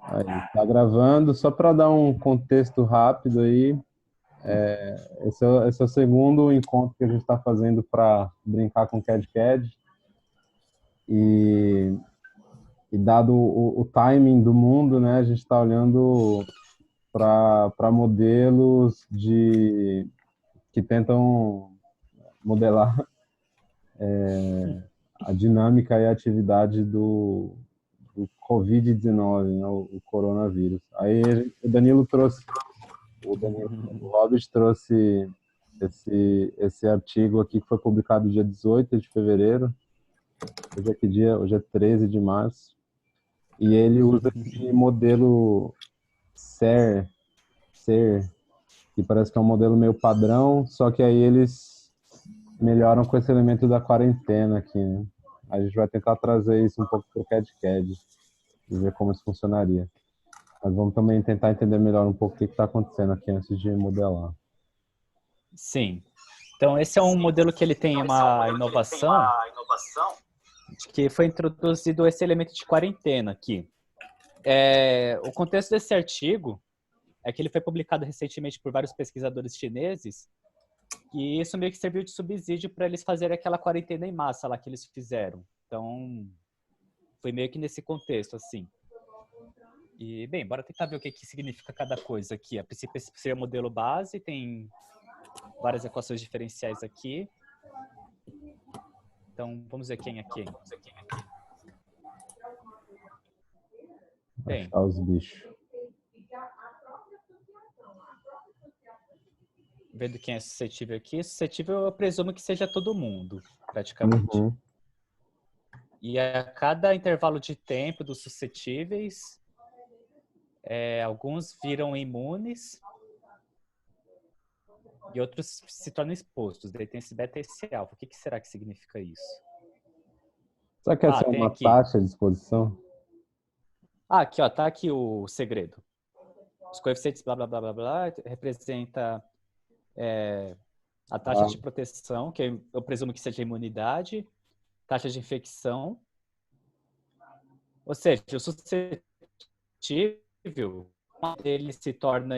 Aí, tá gravando, só para dar um contexto rápido aí. Esse é o segundo encontro que a gente está fazendo para brincar com o CAD-CAD. E, e dado o timing do mundo, né, a gente está olhando para modelos que tentam modelar a dinâmica e a atividade do Covid-19, né, o coronavírus. Aí o Hobbit trouxe esse artigo aqui que foi publicado dia 18 de fevereiro. Hoje é que dia? Hoje é 13 de março. E ele usa esse modelo SER, que parece que é um modelo meio padrão, só que aí eles melhoram com esse elemento da quarentena aqui, né? A gente vai tentar trazer isso um pouco para o CAD-CAD e ver como isso funcionaria. Mas vamos também tentar entender melhor um pouco o que está acontecendo aqui antes de modelar. Sim. Então, esse é um modelo que ele tem uma inovação de que foi introduzido esse elemento de quarentena aqui. O contexto desse artigo é que ele foi publicado recentemente por vários pesquisadores chineses e isso meio que serviu de subsídio para eles fazerem aquela quarentena em massa lá que eles fizeram. Então, foi meio que nesse contexto, assim. E, bem, bora tentar ver o que significa cada coisa aqui. A princípio, esse seria o modelo base, tem várias equações diferenciais aqui. Então, vamos ver quem é quem. Bem, Achar os bichos. vendo quem é suscetível aqui. Suscetível, eu presumo que seja todo mundo, praticamente. Uhum. E a cada intervalo de tempo dos suscetíveis, alguns viram imunes e outros se tornam expostos. Daí tem esse beta e esse alfa. O que será que significa isso? Será que essa é Tem uma aqui. taxa de exposição? Aqui, ó, tá aqui o segredo. Os coeficientes blá, blá, blá, blá, blá, representa a taxa Ah, de proteção, que eu presumo que seja a imunidade, taxa de infecção, ou seja, o suscetível, uma dele se torna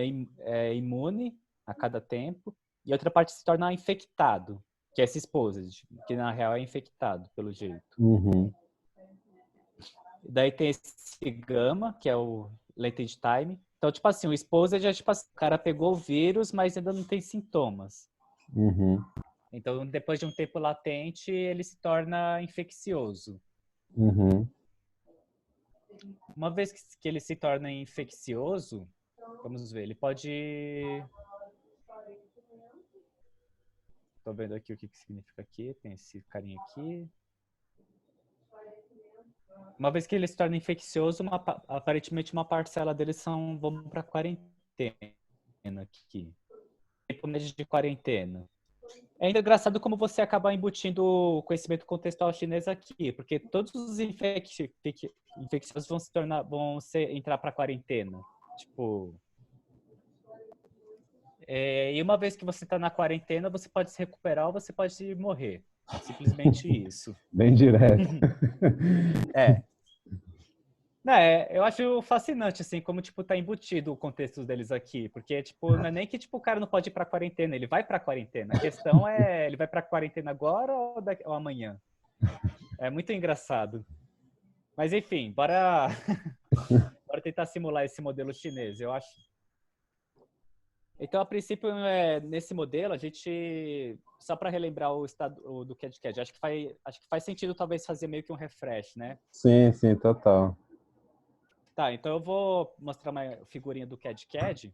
imune a cada tempo e a outra parte se torna infectado, que é esse exposed, que na real é infectado, pelo jeito. uhum. Daí tem esse gama, que é o latent time. Então, tipo assim, o exposed é tipo assim, o cara pegou o vírus, mas ainda não tem sintomas. Uhum. Então, depois de um tempo latente, ele se torna infeccioso. Uhum. Uma vez que ele se torna infeccioso, vamos ver, ele pode... Estou vendo aqui o que significa aqui, tem esse carinha aqui. Uma vez que ele se torna infeccioso, aparentemente uma parcela deles vão para quarentena aqui. Tempo médio de quarentena. É ainda engraçado como você acaba embutindo o conhecimento contextual chinês aqui, porque todos os infecciosos entrar para quarentena. Tipo, e uma vez que você está na quarentena, você pode se recuperar ou você pode morrer. Simplesmente isso. Bem direto. É. Eu acho fascinante, assim, como, tipo, tá embutido o contexto deles aqui. Porque, tipo, não é nem que, tipo, o cara não pode ir pra quarentena, ele vai pra quarentena. A questão é, ele vai pra quarentena agora ou amanhã? É muito engraçado. Mas, enfim, bora tentar simular esse modelo chinês, eu acho. Então, a princípio, nesse modelo, a gente... Só para relembrar o estado do CAD-CAD, acho que faz sentido, talvez, fazer meio que um refresh, né? Sim, sim, total. Tá, então eu vou mostrar uma figurinha do CAD-CAD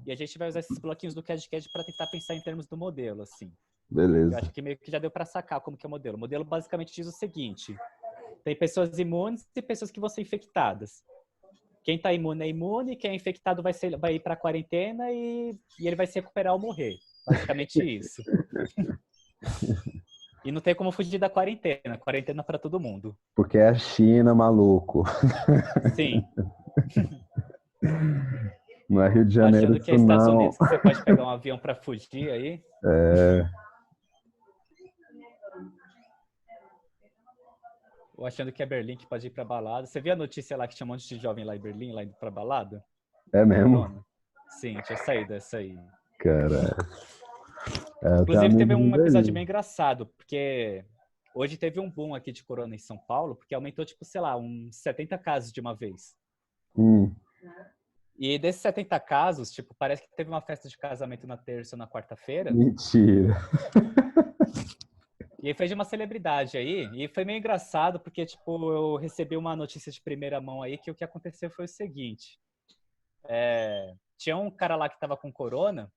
e a gente vai usar esses bloquinhos do CAD-CAD para tentar pensar em termos do modelo, assim. Eu acho Beleza. que meio que já deu para sacar como que é o modelo. O modelo basicamente diz o seguinte: tem pessoas imunes e pessoas que vão ser infectadas. Quem está imune é imune, quem é infectado vai ir para a quarentena e ele vai se recuperar ou morrer. Basicamente isso. E não tem como fugir da quarentena. Quarentena para todo mundo. Porque é a China, maluco. Sim. Não é Rio de Janeiro Achando que é isso Estados não. Unidos que você pode pegar um avião para fugir aí. É... ou achando que é Berlim que pode ir pra balada. Você viu a notícia lá que tinha um monte de jovem lá em Berlim, lá indo pra balada? É mesmo? Corona? Sim, tinha saído essa aí. Cara, eu tenho Inclusive, teve amigos em um episódio Berlim. bem engraçado, porque hoje teve um boom aqui de corona em São Paulo, porque aumentou, tipo, sei lá, uns 70 casos de uma vez. Hum, E desses 70 casos, tipo, parece que teve uma festa de casamento na terça ou na quarta-feira, mentira. e aí foi de uma celebridade aí, e foi meio engraçado, porque, tipo, eu recebi uma notícia de primeira mão aí, que o que aconteceu foi o seguinte, tinha um cara lá que tava com corona,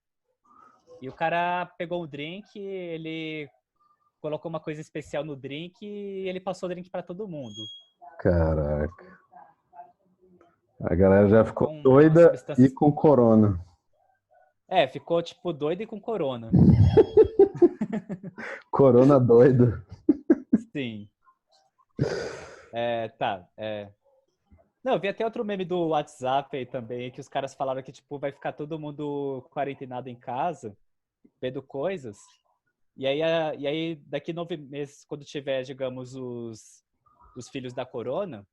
e o cara pegou o drink, ele colocou uma coisa especial no drink e ele passou o drink para todo mundo. Caraca. A galera já ficou Colocou uma doida e substância. com corona. Ficou tipo doido e com corona. Corona doido. Sim. Tá. Não, eu vi até outro meme do WhatsApp aí também, que os caras falaram que tipo vai ficar todo mundo quarentenado em casa, vendo coisas. E aí daqui 9 meses, quando tiver, digamos, os filhos da corona,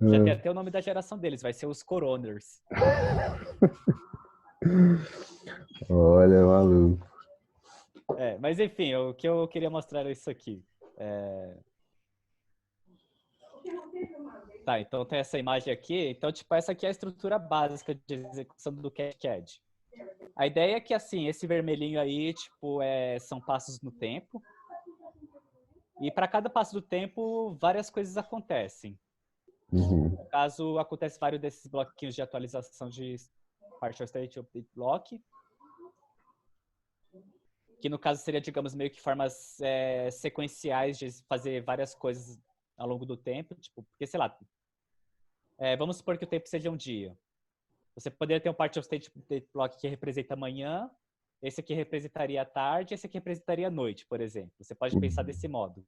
já tem Ah, até o nome da geração deles, vai ser os coroners. olha, maluco. Mas enfim, o que eu queria mostrar é isso aqui. Tá, então tem essa imagem aqui. Então, tipo, essa aqui é a estrutura básica de execução do CAD. A ideia é que, assim, esse vermelhinho aí, tipo, são passos no tempo. E para cada passo do tempo, várias coisas acontecem. Uhum, No caso, acontece vários desses bloquinhos de atualização de Partial State Update Block, que no caso seria, digamos, meio que formas sequenciais de fazer várias coisas ao longo do tempo. Tipo, porque, sei lá, vamos supor que o tempo seja um dia. Você poderia ter um partial state block que representa amanhã, esse aqui representaria a tarde, esse aqui representaria a noite, por exemplo. Você pode pensar uhum, desse modo.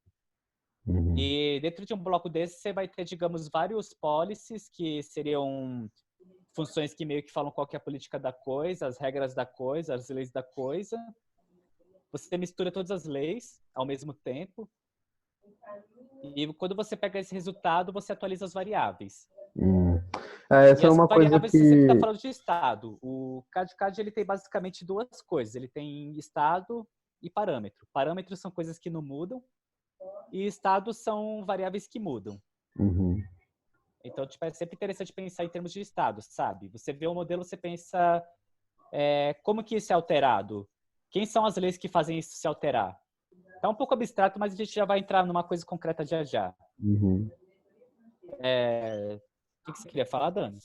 uhum, E dentro de um bloco desse, você vai ter, digamos, vários policies, que seriam funções que meio que falam qual que é a política da coisa, as regras da coisa, as leis da coisa. Você mistura todas as leis ao mesmo tempo. E quando você pega esse resultado, você atualiza as variáveis. uhum. E Essa é as uma coisa variáveis você sempre está que. falando de estado. O CAD ele tem basicamente duas coisas. Ele tem estado e parâmetro. Parâmetros são coisas que não mudam e estados são variáveis que mudam. Uhum, Então, tipo, é sempre interessante pensar em termos de estado, sabe? Você vê o modelo, você pensa como que isso é alterado? Quem são as leis que fazem isso se alterar? Tá um pouco abstrato, mas a gente já vai entrar numa coisa concreta já já. uhum. O que você queria falar, Dani?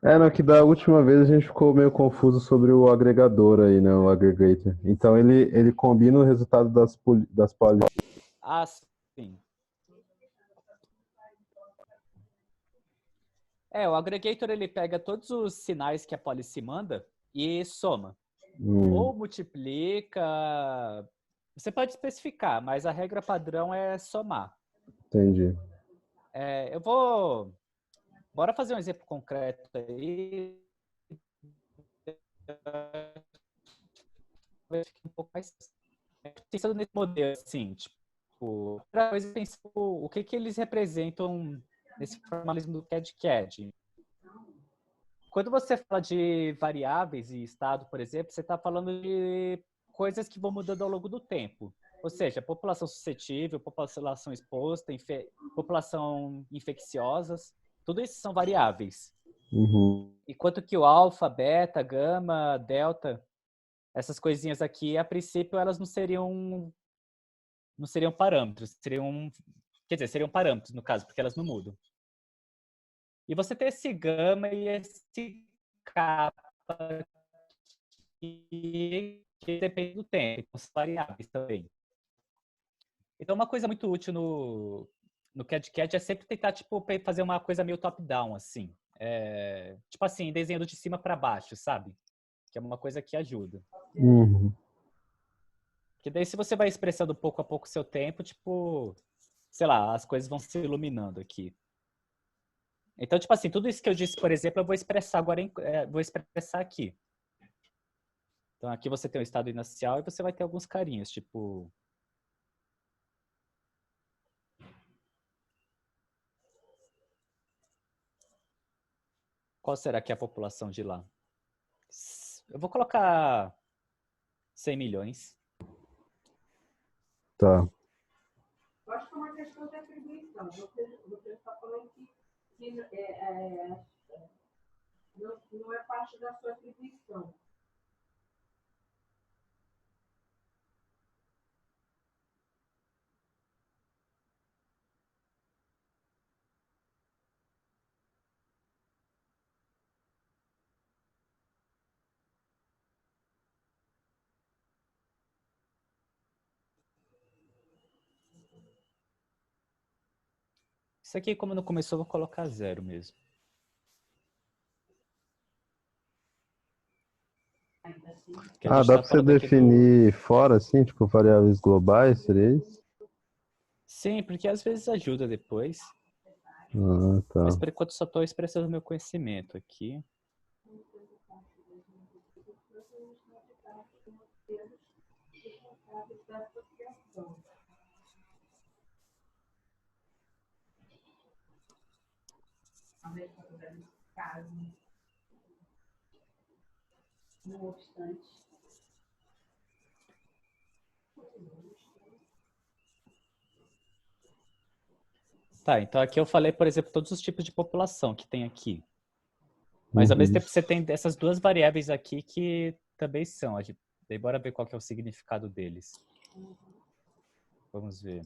Não, que da última vez a gente ficou meio confuso sobre o agregador aí, né? O aggregator. Então ele combina o resultado das polis. Ah, sim. O aggregator ele pega todos os sinais que a policy manda e soma. Ou multiplica. Você pode especificar, mas a regra padrão é somar. Entendi. Eu vou. Bora fazer um exemplo concreto aí. Um pouco mais pensando nesse modelo, assim, tipo, a primeira coisa é pensar o que eles representam nesse formalismo do CAD-CAD. Quando você fala de variáveis e estado, por exemplo, você está falando de coisas que vão mudando ao longo do tempo. Ou seja, população suscetível, população exposta, população infecciosas, tudo isso são variáveis. Uhum. Enquanto que o alfa, beta, gama, delta, essas coisinhas aqui, a princípio, elas não seriam parâmetros, quer dizer, seriam parâmetros no caso, porque elas não mudam. E você tem esse gama e esse kappa que depende do tempo, então são variáveis também. Então, uma coisa muito útil no CAD-CAD é sempre tentar tipo, fazer uma coisa meio top-down, assim. Tipo assim, desenhando de cima para baixo, sabe? Que é uma coisa que ajuda. Uhum. Porque daí, se você vai expressando pouco a pouco o seu tempo, tipo, sei lá, as coisas vão se iluminando aqui. Então, tipo assim, tudo isso que eu disse, por exemplo, eu vou expressar agora, vou expressar aqui. Então, aqui você tem o estado inicial e você vai ter alguns carinhos, tipo... Qual será que é a população de lá? Eu vou colocar 100 milhões. Tá. Eu acho que é uma questão de atribuição. Você está falando que não é parte da sua atribuição. Isso aqui, como não começou, eu vou colocar 0 mesmo. Dá pra você definir fora, assim, tipo, variáveis globais, seria isso? Sim, porque às vezes ajuda depois. Tá. Mas por enquanto só estou expressando meu conhecimento aqui. Não obstante. Tá, então aqui eu falei, por exemplo, todos os tipos de população que tem aqui. Mas ao mesmo tempo você tem essas duas variáveis aqui que também são. Daí bora ver qual que é o significado deles. Vamos ver.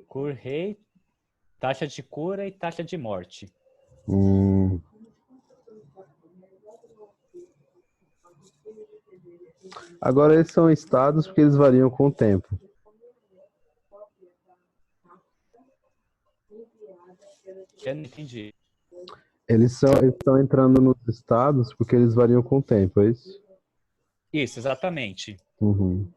Cure rate, taxa de cura e taxa de morte. Agora eles são estados porque eles variam com o tempo. Eu não entendi. Eles estão entrando nos estados porque eles variam com o tempo, é isso? Isso, exatamente. Uhum.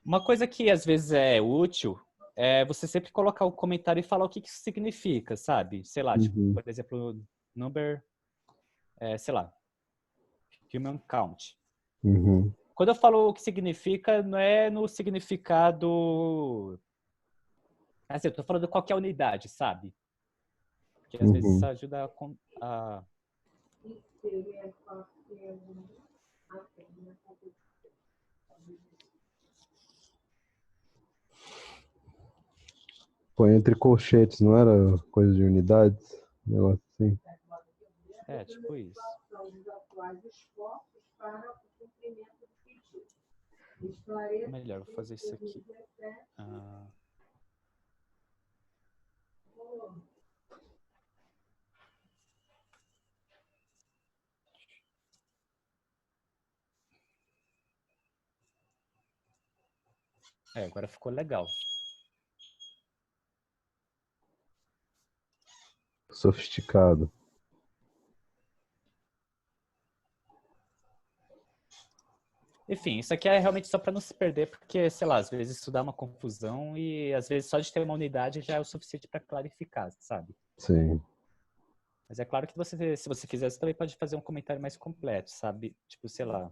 Uma coisa que às vezes é útil é você sempre colocar o comentário e falar o que isso significa, sabe? Sei lá, tipo, por exemplo, number, sei lá, human count. Uhum. Quando eu falo o que significa, não é no significado... Assim, eu tô falando qual que é a unidade, sabe? Porque às vezes isso ajuda a... Põe entre colchetes, não era coisa de unidades? Um negócio assim. É, tipo isso. Melhor, vou fazer isso aqui. Agora ficou legal. Sofisticado. Enfim, isso aqui é realmente só para não se perder, porque, sei lá, às vezes isso dá uma confusão e às vezes só de ter uma unidade já é o suficiente para clarificar, sabe? Sim. Mas é claro que você, se você quiser, você também pode fazer um comentário mais completo, sabe? Tipo, sei lá.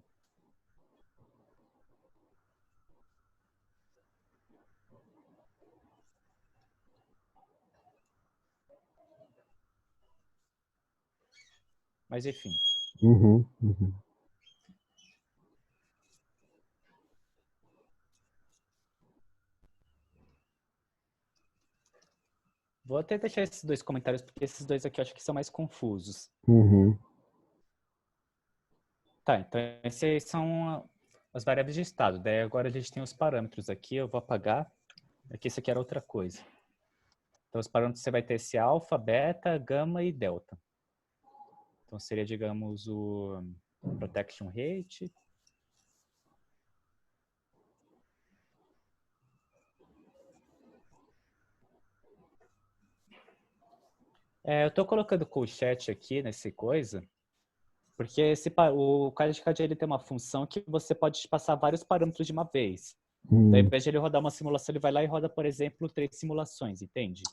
Mas enfim. Uhum. Vou até deixar esses dois comentários, porque esses dois aqui eu acho que são mais confusos. Tá, então esses são as variáveis de estado. Daí agora a gente tem os parâmetros aqui, eu vou apagar. Aqui isso aqui era outra coisa. Então os parâmetros você vai ter esse alfa, beta, gama e delta. Então seria, digamos, o protection rate. Eu estou colocando com o chat aqui nesse coisa, porque o CAD ele tem uma função que você pode passar vários parâmetros de uma vez. Então, ao invés de ele rodar uma simulação, ele vai lá e roda, por exemplo, 3 simulações, entende?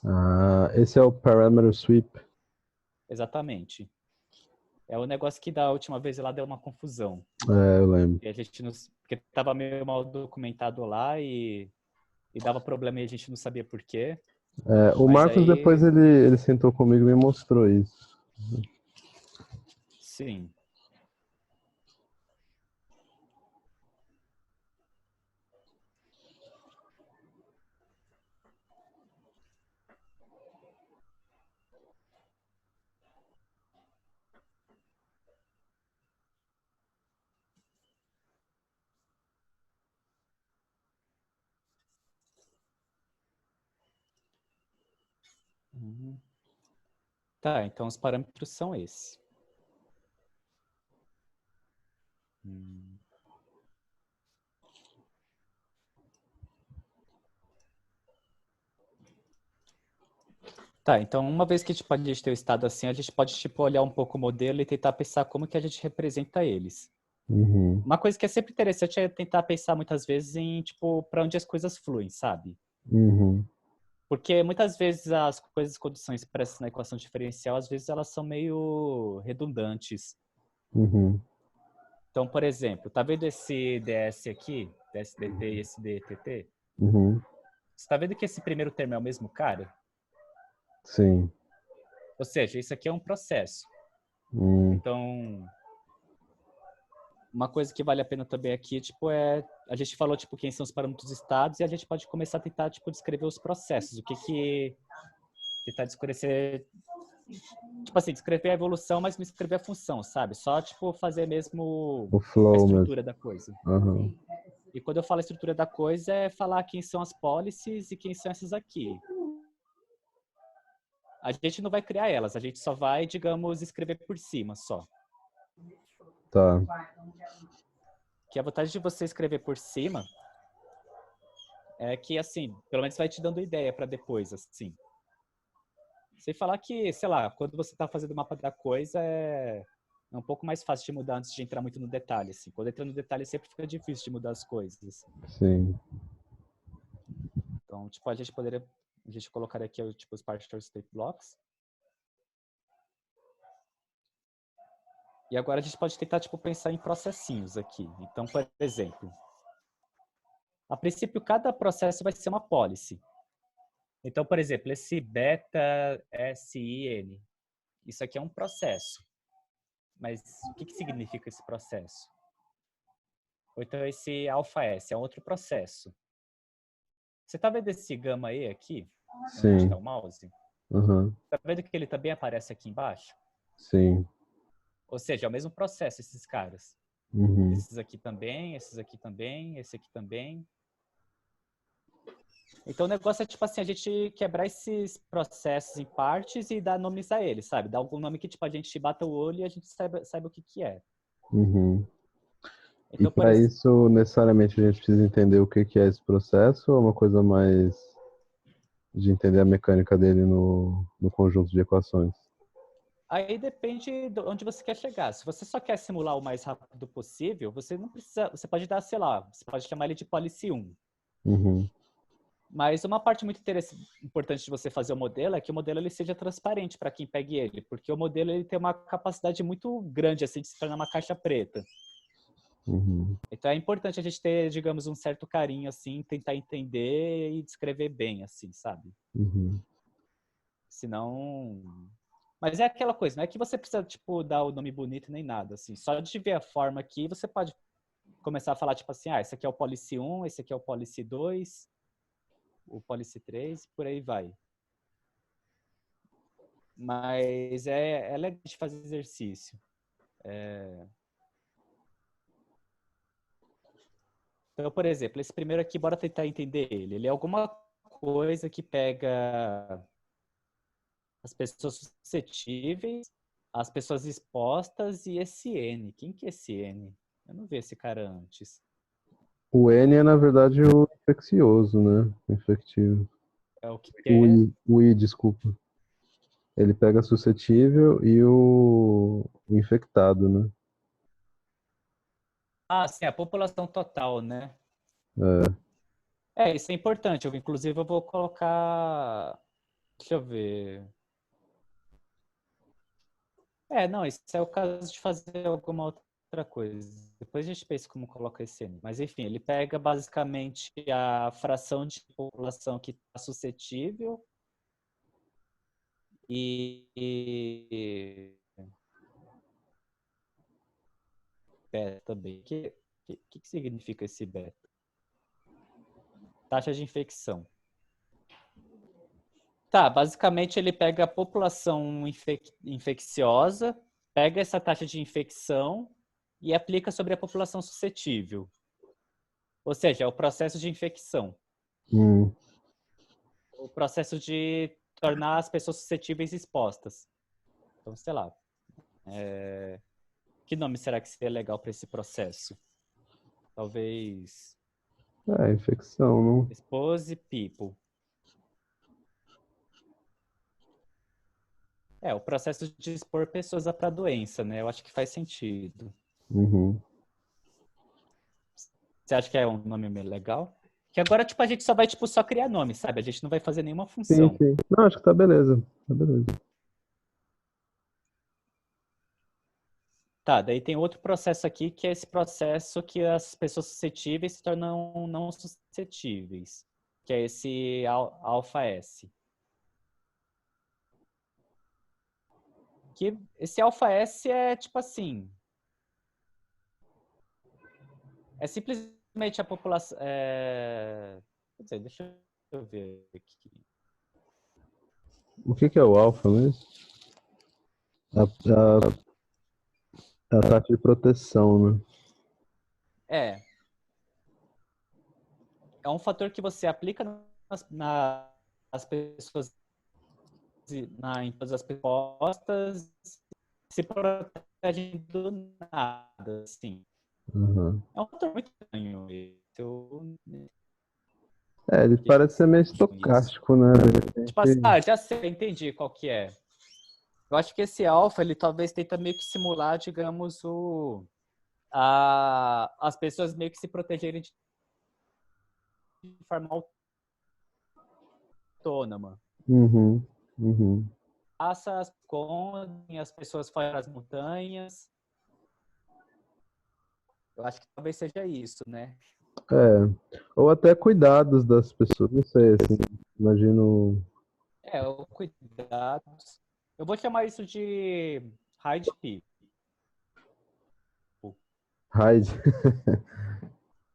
Esse é o parameter sweep. Exatamente. É o negócio que da última vez lá deu uma confusão. Eu lembro. E a gente não, porque estava meio mal documentado lá e dava problema e a gente não sabia por quê. O Mas Marcos depois aí, ele sentou comigo e me mostrou isso. sim. Uhum. Tá, então os parâmetros são esses. Hum. Tá, então uma vez que tipo, a gente tem o estado assim, a gente pode tipo, olhar um pouco o modelo e tentar pensar como que a gente representa eles. Uhum, Uma coisa que é sempre interessante é tentar pensar muitas vezes em tipo para onde as coisas fluem, sabe? uhum, Porque muitas vezes as coisas quando são expressas na equação diferencial, às vezes elas são meio redundantes. uhum, Então, por exemplo, tá vendo esse ds aqui, dsdt e esse dtt? uhum. Você tá vendo que esse primeiro termo é o mesmo cara? Sim. Ou seja, isso aqui é um processo. Hum, Então, uma coisa que vale a pena também aqui, tipo, a gente falou tipo quem são os parâmetros estados e a gente pode começar a tentar tipo descrever os processos, o que que tentar descrever, tipo assim, descrever a evolução, mas não escrever a função, sabe? Só tipo fazer mesmo o a flow mesmo. estrutura da coisa. Aham. E quando eu falo estrutura da coisa é falar quem são as policies e quem são essas aqui. A gente não vai criar elas, a gente só vai, digamos, escrever por cima só. Tá. Que a vantagem de você escrever por cima é que, assim, pelo menos vai te dando ideia para depois, assim. Sem falar que, sei lá, quando você está fazendo o mapa da coisa, é um pouco mais fácil de mudar antes de entrar muito no detalhe, assim. Quando entra no detalhe, sempre fica difícil de mudar as coisas. Sim. Então, tipo, a gente colocaria aqui, tipo, os partial state blocks. E agora a gente pode tentar, tipo, pensar em processinhos aqui. Então, por exemplo, a princípio, cada processo vai ser uma policy. Então, por exemplo, esse beta SIN, isso aqui é um processo. Mas o que significa esse processo? Ou então esse alfa S é um outro processo. Você está vendo esse gama E aqui, onde está Sim. o mouse? Aham. Está vendo que ele também aparece aqui embaixo? Sim. Ou seja, é o mesmo processo esses caras. Uhum. Esses aqui também, esses aqui também, esse aqui também. Então o negócio é tipo assim, a gente quebrar esses processos em partes e dar nomes a eles, sabe? Dar algum nome que tipo, a gente bata o olho e a gente saiba o que que é. Uhum. E Então, por para exemplo, isso, necessariamente, a gente precisa entender o que que é esse processo ou é uma coisa mais de entender a mecânica dele no conjunto de equações? aí depende de onde você quer chegar. Se você só quer simular o mais rápido possível, você não precisa, você pode dar, sei lá, você pode chamar ele de policy 1. Uhum. Mas uma parte muito importante de você fazer o modelo é que o modelo ele seja transparente para quem pegue ele, porque o modelo ele tem uma capacidade muito grande assim de se tornar uma caixa preta. Uhum. Então é importante a gente ter, digamos, um certo carinho assim, tentar entender e descrever bem assim, sabe? Uhum. Senão, mas é aquela coisa, não é que você precisa tipo dar o nome bonito nem nada assim, só de ver a forma aqui, você pode começar a falar tipo assim, esse aqui é o policy 1, esse aqui é o policy 2, o policy 3, por aí vai. Mas é legal de fazer exercício. Então, por exemplo, esse primeiro aqui, bora tentar entender ele. Ele é alguma coisa que pega as pessoas suscetíveis, as pessoas expostas e esse N. Quem que é esse N? Eu não vi esse cara antes. O N é, na verdade, o infeccioso, né? Infectivo. É o que é? O I, desculpa. Ele pega suscetível e o infectado, né? Ah, sim, a população total, né? É. Isso é importante. Inclusive, eu vou colocar. Deixa eu ver. Não, isso é o caso de fazer alguma outra coisa. Depois a gente pensa como coloca esse N. Mas, enfim, ele pega basicamente a fração de população que está suscetível e beta também. O que significa esse beta? Taxa de infecção. Tá, basicamente ele pega a população infecciosa, pega essa taxa de infecção e aplica sobre a população suscetível. Ou seja, é o processo de infecção. O processo de tornar as pessoas suscetíveis expostas. Então, sei lá. Que nome será que seria legal para esse processo? Talvez... infecção, não? Expose people. O processo de expor pessoas para a doença, né? Eu acho que faz sentido. Uhum. Você acha que é um nome meio legal? Que agora, tipo, a gente só vai, tipo, só criar nome, sabe? A gente não vai fazer nenhuma Sim, função. sim. Não, acho que tá beleza. Tá beleza. Tá, daí tem outro processo aqui, que é esse processo que as pessoas suscetíveis se tornam não suscetíveis. Que é esse alfa S. Que esse alfa S é, tipo assim... É simplesmente a população... Quer dizer, deixa eu ver aqui. O que é o alfa mesmo? A taxa de proteção, né? É um fator que você aplica nas pessoas, em todas as respostas, se protegem do nada, assim. Uhum. É um fator muito estranho. Ele parece ser meio estocástico, né? Tipo assim, já sei, entendi qual que é. Eu acho que esse alfa, ele talvez tenta meio que simular, digamos, as pessoas meio que se protegerem de forma autônoma. Uhum. Uhum. Passa, escondem as pessoas fora das montanhas. Eu acho que talvez seja isso, né? Ou até cuidados das pessoas, não sei, assim, imagino... O cuidado. Eu vou chamar isso de hide people. Hide.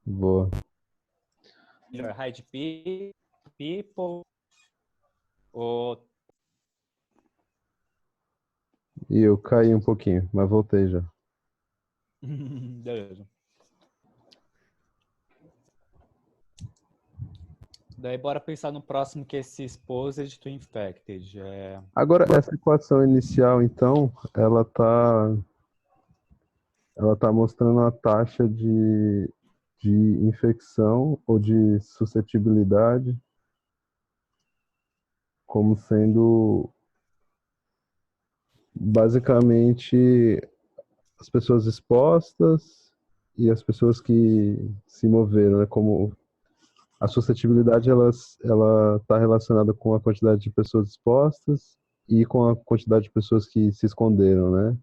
Boa. Melhor, hide people. Ou... E eu caí um pouquinho, mas voltei já. Beleza. Daí bora pensar no próximo, que é esse exposed to infected. Agora, essa equação inicial, então, ela tá mostrando a taxa de infecção ou de suscetibilidade como sendo basicamente as pessoas expostas e as pessoas que se moveram, né? Como a suscetibilidade ela está relacionada com a quantidade de pessoas expostas e com a quantidade de pessoas que se esconderam, né?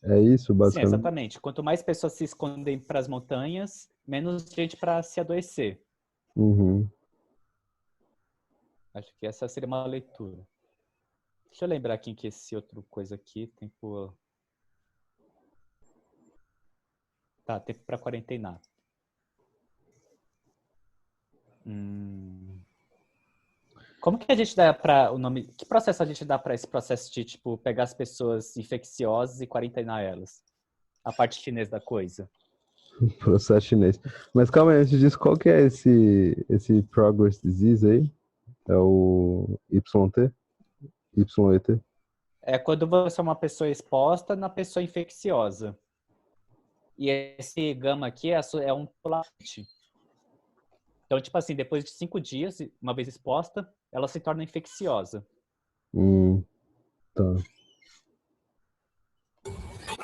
É isso, Sim, basicamente? exatamente. Quanto mais pessoas se escondem para as montanhas, menos gente para se adoecer. Uhum. Acho que essa seria uma leitura. Deixa eu lembrar aqui que esse outro coisa aqui, tempo... Tá, tempo para quarentenar. Como que a gente dá para o nome... Que processo a gente dá para esse processo de, tipo, pegar as pessoas infecciosas e quarentenar elas? A parte chinesa da coisa. Processo chinês. Mas calma aí, antes disso, qual que é esse Progress Disease aí? É o YT? YET? É quando você é uma pessoa exposta na pessoa infecciosa. E esse gama aqui é um polarity. Então, tipo assim, depois de 5 dias, uma vez exposta, ela se torna infecciosa. Tá.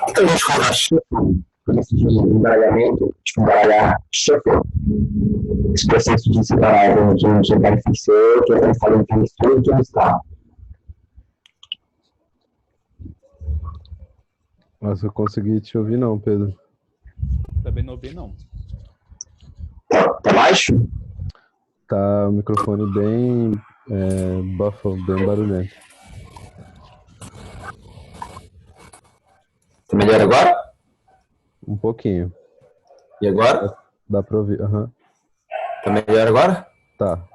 Então a gente fala shuffle, por esse embaralhamento, tipo embaralhar shuffle, esse processo de separar quem vai infecção, quem vai falar quem está e quem está. Nossa, eu consegui te ouvir não, Pedro. Também não ouvi, não. Tá baixo? Tá o microfone bem bem barulhento. melhor agora? Um pouquinho. E agora? Dá pra ouvir. Aham. Tá melhor agora? Tá.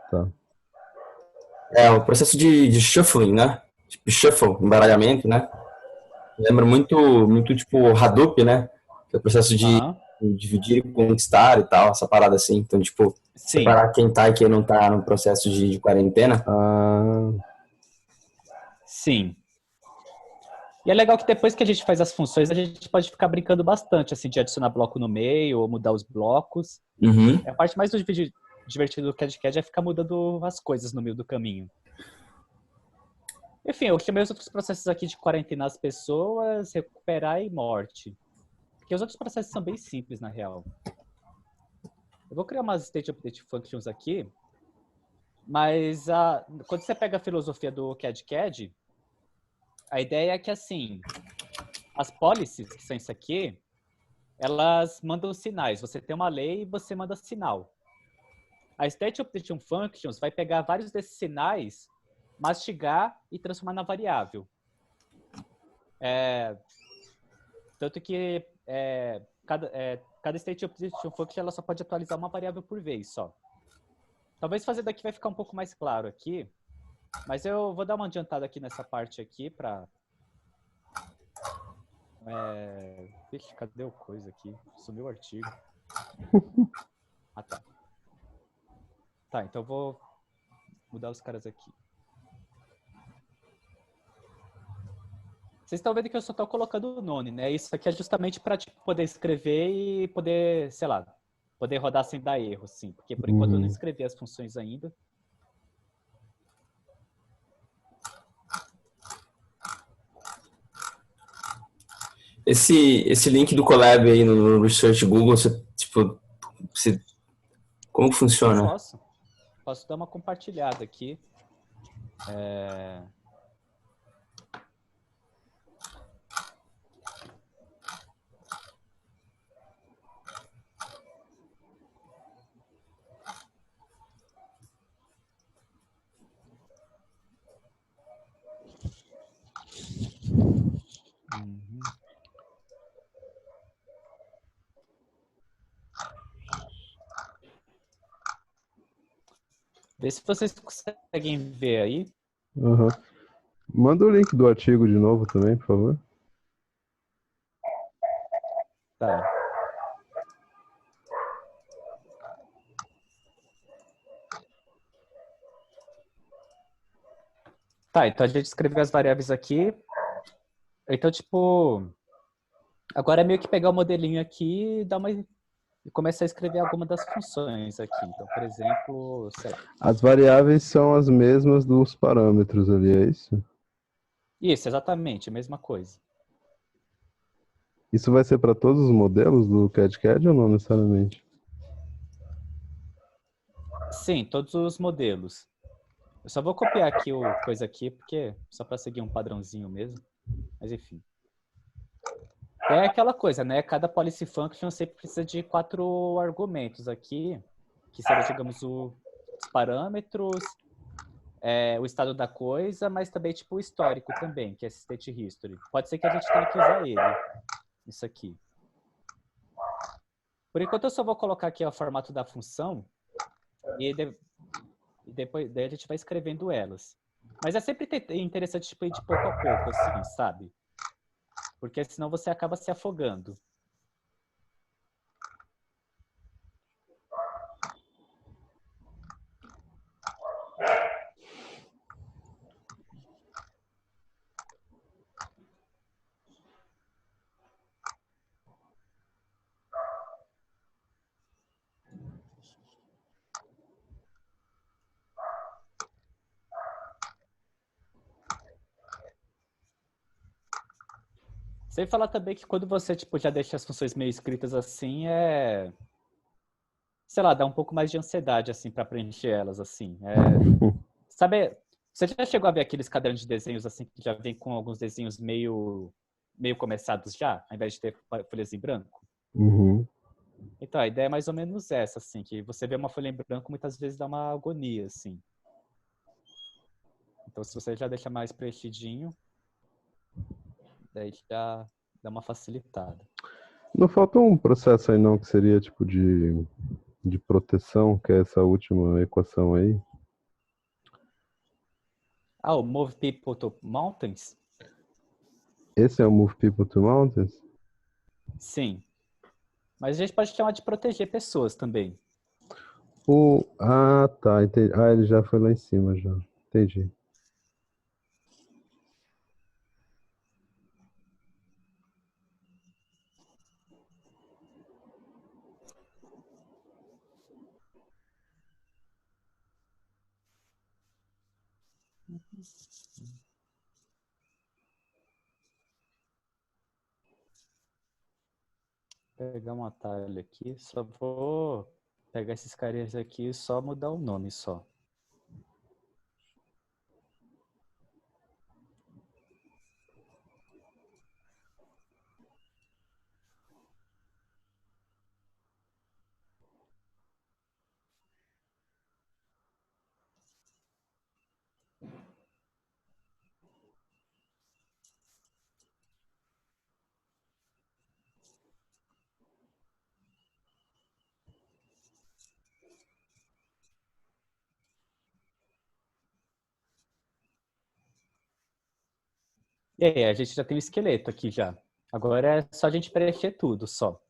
É o processo de shuffling, né? Tipo, shuffle, embaralhamento, né? Lembra muito tipo Hadoop, né? Que é o processo de Aham. dividir e conquistar e tal, essa parada assim. Então, tipo, Sim, separar quem tá e quem não tá no processo de quarentena. Ah, sim. E é legal que depois que a gente faz as funções, a gente pode ficar brincando bastante, assim, de adicionar bloco no meio ou mudar os blocos. Uhum. A parte mais divertida do CAD é ficar mudando as coisas no meio do caminho. Enfim, eu chamei os outros processos aqui de quarentenar as pessoas, recuperar e morte. Porque os outros processos são bem simples, na real. Eu vou criar umas state update functions aqui, mas quando você pega a filosofia do CAD, a ideia é que, assim, as policies, que são isso aqui, elas mandam sinais. Você tem uma lei e você manda sinal. A State Updation Functions vai pegar vários desses sinais, mastigar e transformar na variável. Tanto que cada State Updation Function ela só pode atualizar uma variável por vez só. Talvez fazer daqui vai ficar um pouco mais claro aqui, mas eu vou dar uma adiantada aqui nessa parte aqui para... Vixe, cadê o coisa aqui? Sumiu o artigo. Ah, tá. Tá, então eu vou mudar os caras aqui. Vocês estão vendo que eu só estou colocando o nome, né? Isso aqui é justamente para tipo, poder escrever e poder, sei lá, poder rodar sem dar erro, sim. Porque por enquanto eu não escrevi as funções ainda. Esse link do collab aí no Research Google, você, tipo, como que funciona? Posso dar uma compartilhada aqui. Vê se vocês conseguem ver aí. aham. Manda o link do artigo de novo também, por favor. Tá. Tá, então a gente escreveu as variáveis aqui. Então, tipo, agora é meio que pegar o modelinho aqui e começar a escrever alguma das funções aqui. Então, por exemplo, sei lá. As variáveis são as mesmas dos parâmetros ali, é isso? Isso, exatamente, a mesma coisa. Isso vai ser para todos os modelos do CAD ou não necessariamente? Sim, todos os modelos. Eu só vou copiar aqui o coisa aqui, porque só para seguir um padrãozinho mesmo. Mas enfim. É aquela coisa, né? Cada policy function sempre precisa de 4 argumentos aqui, que seriam, digamos, os parâmetros, o estado da coisa, mas também tipo o histórico também, que é esse state history. Pode ser que a gente tenha que usar ele, isso aqui. Por enquanto eu só vou colocar aqui o formato da função e depois daí a gente vai escrevendo elas. Mas é sempre interessante tipo, ir de pouco a pouco, assim, sabe? Porque senão você acaba se afogando. Sem falar também que quando você tipo, já deixa as funções meio escritas assim, sei lá, dá um pouco mais de ansiedade assim para preencher elas assim. Sabe, você já chegou a ver aqueles cadernos de desenhos assim que já vem com alguns desenhos meio começados já, ao invés de ter folhas em branco? Uhum. Então, a ideia é mais ou menos essa, assim, que você vê uma folha em branco muitas vezes dá uma agonia, assim. Então, se você já deixa mais preenchidinho, daí já dá uma facilitada. Não falta um processo aí não que seria tipo de proteção, que é essa última equação aí? Ah, o Move People to Mountains? Esse é o Move People to Mountains? Sim. Mas a gente pode chamar de proteger pessoas também. Ah, tá, entendi. Ah, ele já foi lá em cima já. Entendi. Vou pegar um atalho aqui, só vou pegar esses carinhas aqui e só mudar o nome só. E aí, a gente já tem o esqueleto aqui já. Agora é só a gente preencher tudo só.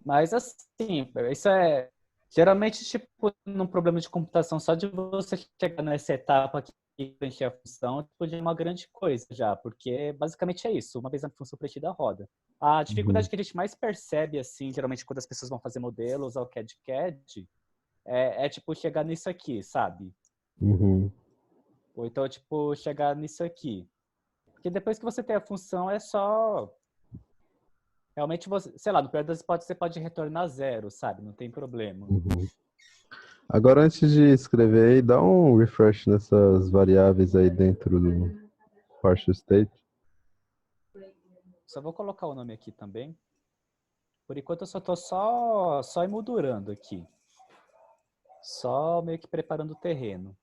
Mas assim, isso é geralmente tipo num problema de computação, só de você chegar nessa etapa aqui e preencher a função, tipo, já é uma grande coisa já, porque basicamente é isso, uma vez a função preenchida roda. A dificuldade que a gente mais percebe, assim, geralmente quando as pessoas vão fazer modelos ao CAD, é tipo chegar nisso aqui, sabe? Uhum. Ou então, tipo, chegar nisso aqui. Porque depois que você tem a função, é só... Realmente, você, sei lá, no pior das hipóteses, você pode retornar zero, sabe? Não tem problema. Uhum. Agora, antes de escrever aí, dá um refresh nessas variáveis aí dentro do partial state. Só vou colocar o nome aqui também. Por enquanto eu só tô só emoldurando aqui. Só meio que preparando o terreno.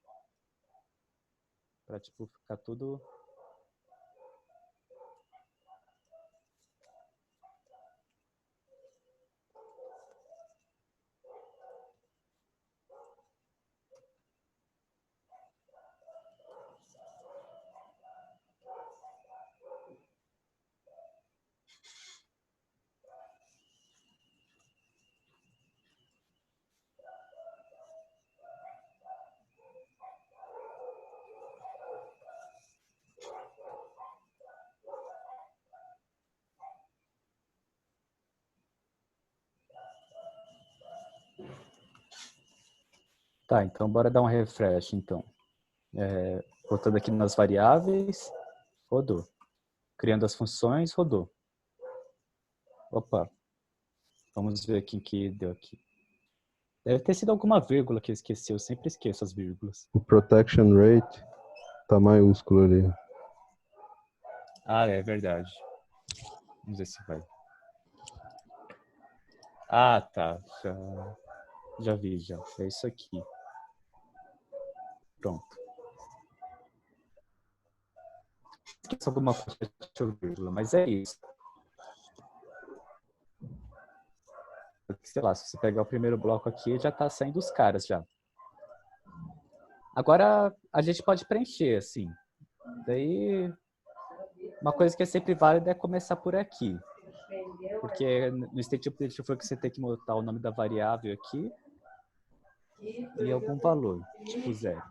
Pra, tipo, ficar tudo... Tá, então bora dar um refresh, então. Voltando aqui nas variáveis, rodou. Criando as funções, rodou. Opa, vamos ver aqui que deu aqui. Deve ter sido alguma vírgula que eu esqueci, eu sempre esqueço as vírgulas. O protection rate tá maiúsculo ali. Ah, é verdade. Vamos ver se vai. Ah, tá. Já vi, já. É isso aqui. Pronto. Esqueci alguma coisa, deixa eu vírgula, mas é isso. Sei lá, se você pegar o primeiro bloco aqui, já tá saindo os caras já. Agora a gente pode preencher, assim. Daí, uma coisa que é sempre válida é começar por aqui. Porque no state update foi que você tem que botar o nome da variável aqui e algum valor, tipo 0.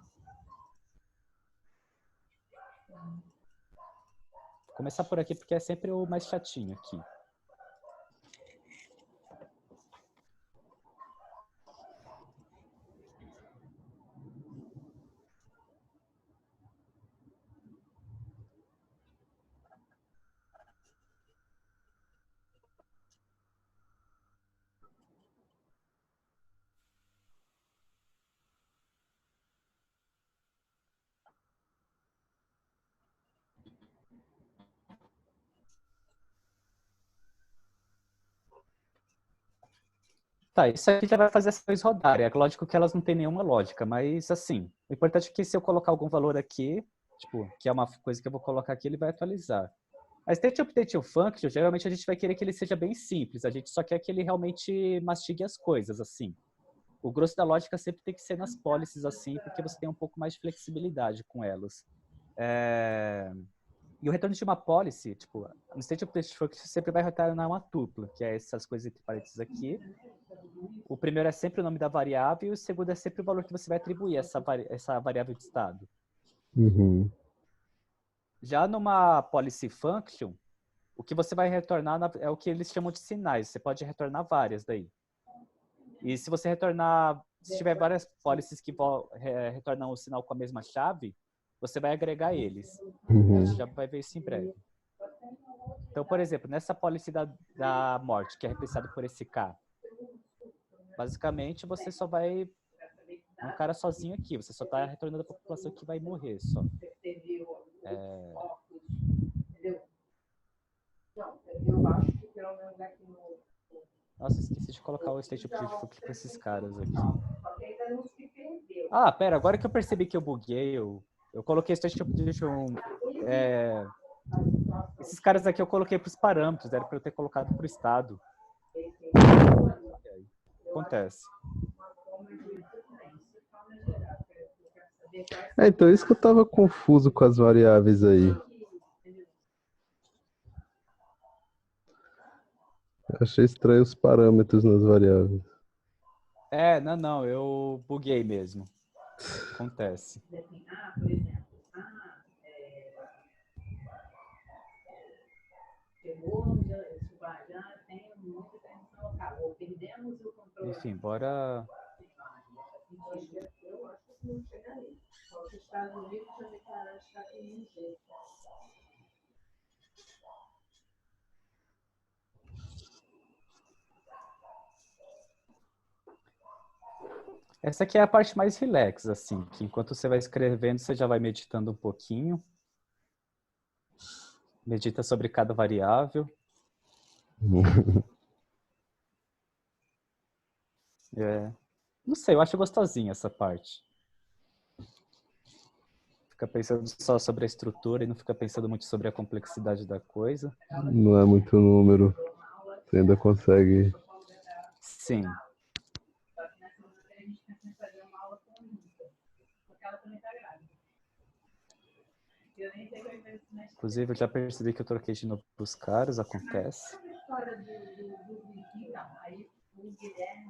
Vou começar por aqui porque é sempre o mais chatinho aqui. Tá, isso aqui já vai fazer as coisas rodarem. É lógico que elas não têm nenhuma lógica, mas assim, o importante é que se eu colocar algum valor aqui, tipo, que é uma coisa que eu vou colocar aqui, ele vai atualizar. A State Update Function, geralmente a gente vai querer que ele seja bem simples, a gente só quer que ele realmente mastigue as coisas, assim. O grosso da lógica sempre tem que ser nas policies, assim, porque você tem um pouco mais de flexibilidade com elas. E o retorno de uma policy, tipo, no State Update Function sempre vai retornar uma tupla, que é essas coisas entre parênteses aqui. O primeiro é sempre o nome da variável e o segundo é sempre o valor que você vai atribuir a essa variável de estado. Uhum. Já numa policy function, o que você vai retornar é o que eles chamam de sinais. Você pode retornar várias daí. E se você retornar, se tiver várias policies que retornam o sinal com a mesma chave, você vai agregar eles. Uhum. A gente já vai ver isso em breve. Então, por exemplo, nessa policy da morte, que é representada por esse K, basicamente você só vai... É um cara sozinho aqui, você só está retornando a população que vai morrer só. Nossa, esqueci de colocar o State Update Function para esses caras aqui. Ah, pera, agora que eu percebi que eu buguei, eu coloquei o State Update esses caras aqui eu coloquei para os parâmetros, era para eu ter colocado para o estado. Acontece. Então isso que eu tava confuso com as variáveis aí. Eu achei estranho os parâmetros nas variáveis. Não, eu buguei mesmo. Acontece. Enfim, bora... Essa aqui é a parte mais relax, assim, que enquanto você vai escrevendo, você já vai meditando um pouquinho. Medita sobre cada variável. Não sei, eu acho gostosinha essa parte. Fica pensando só sobre a estrutura e não fica pensando muito sobre a complexidade da coisa. Não é muito número. Você ainda consegue... Sim. Inclusive, eu já percebi que eu troquei de novo os caras, acontece.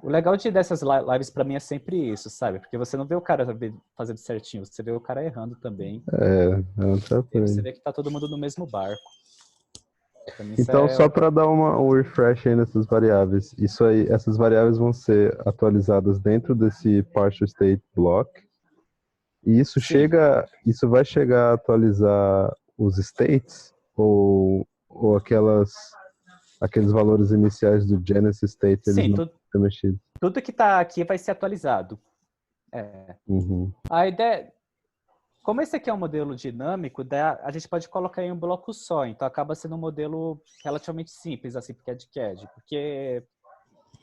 O legal dessas lives pra mim é sempre isso, sabe? Porque você não vê o cara fazendo certinho, você vê o cara errando também. E você vê que tá todo mundo no mesmo barco. Então, só para dar um refresh aí nessas variáveis, isso aí, essas variáveis vão ser atualizadas dentro desse partial state block. E isso vai chegar a atualizar os states ou aqueles valores iniciais do Genesis state, eles não vão ser mexidos. Tudo que tá aqui vai ser atualizado. Uhum. A ideia, como esse aqui é um modelo dinâmico, a gente pode colocar em um bloco só, então acaba sendo um modelo relativamente simples, assim, pro CAD-CAD, porque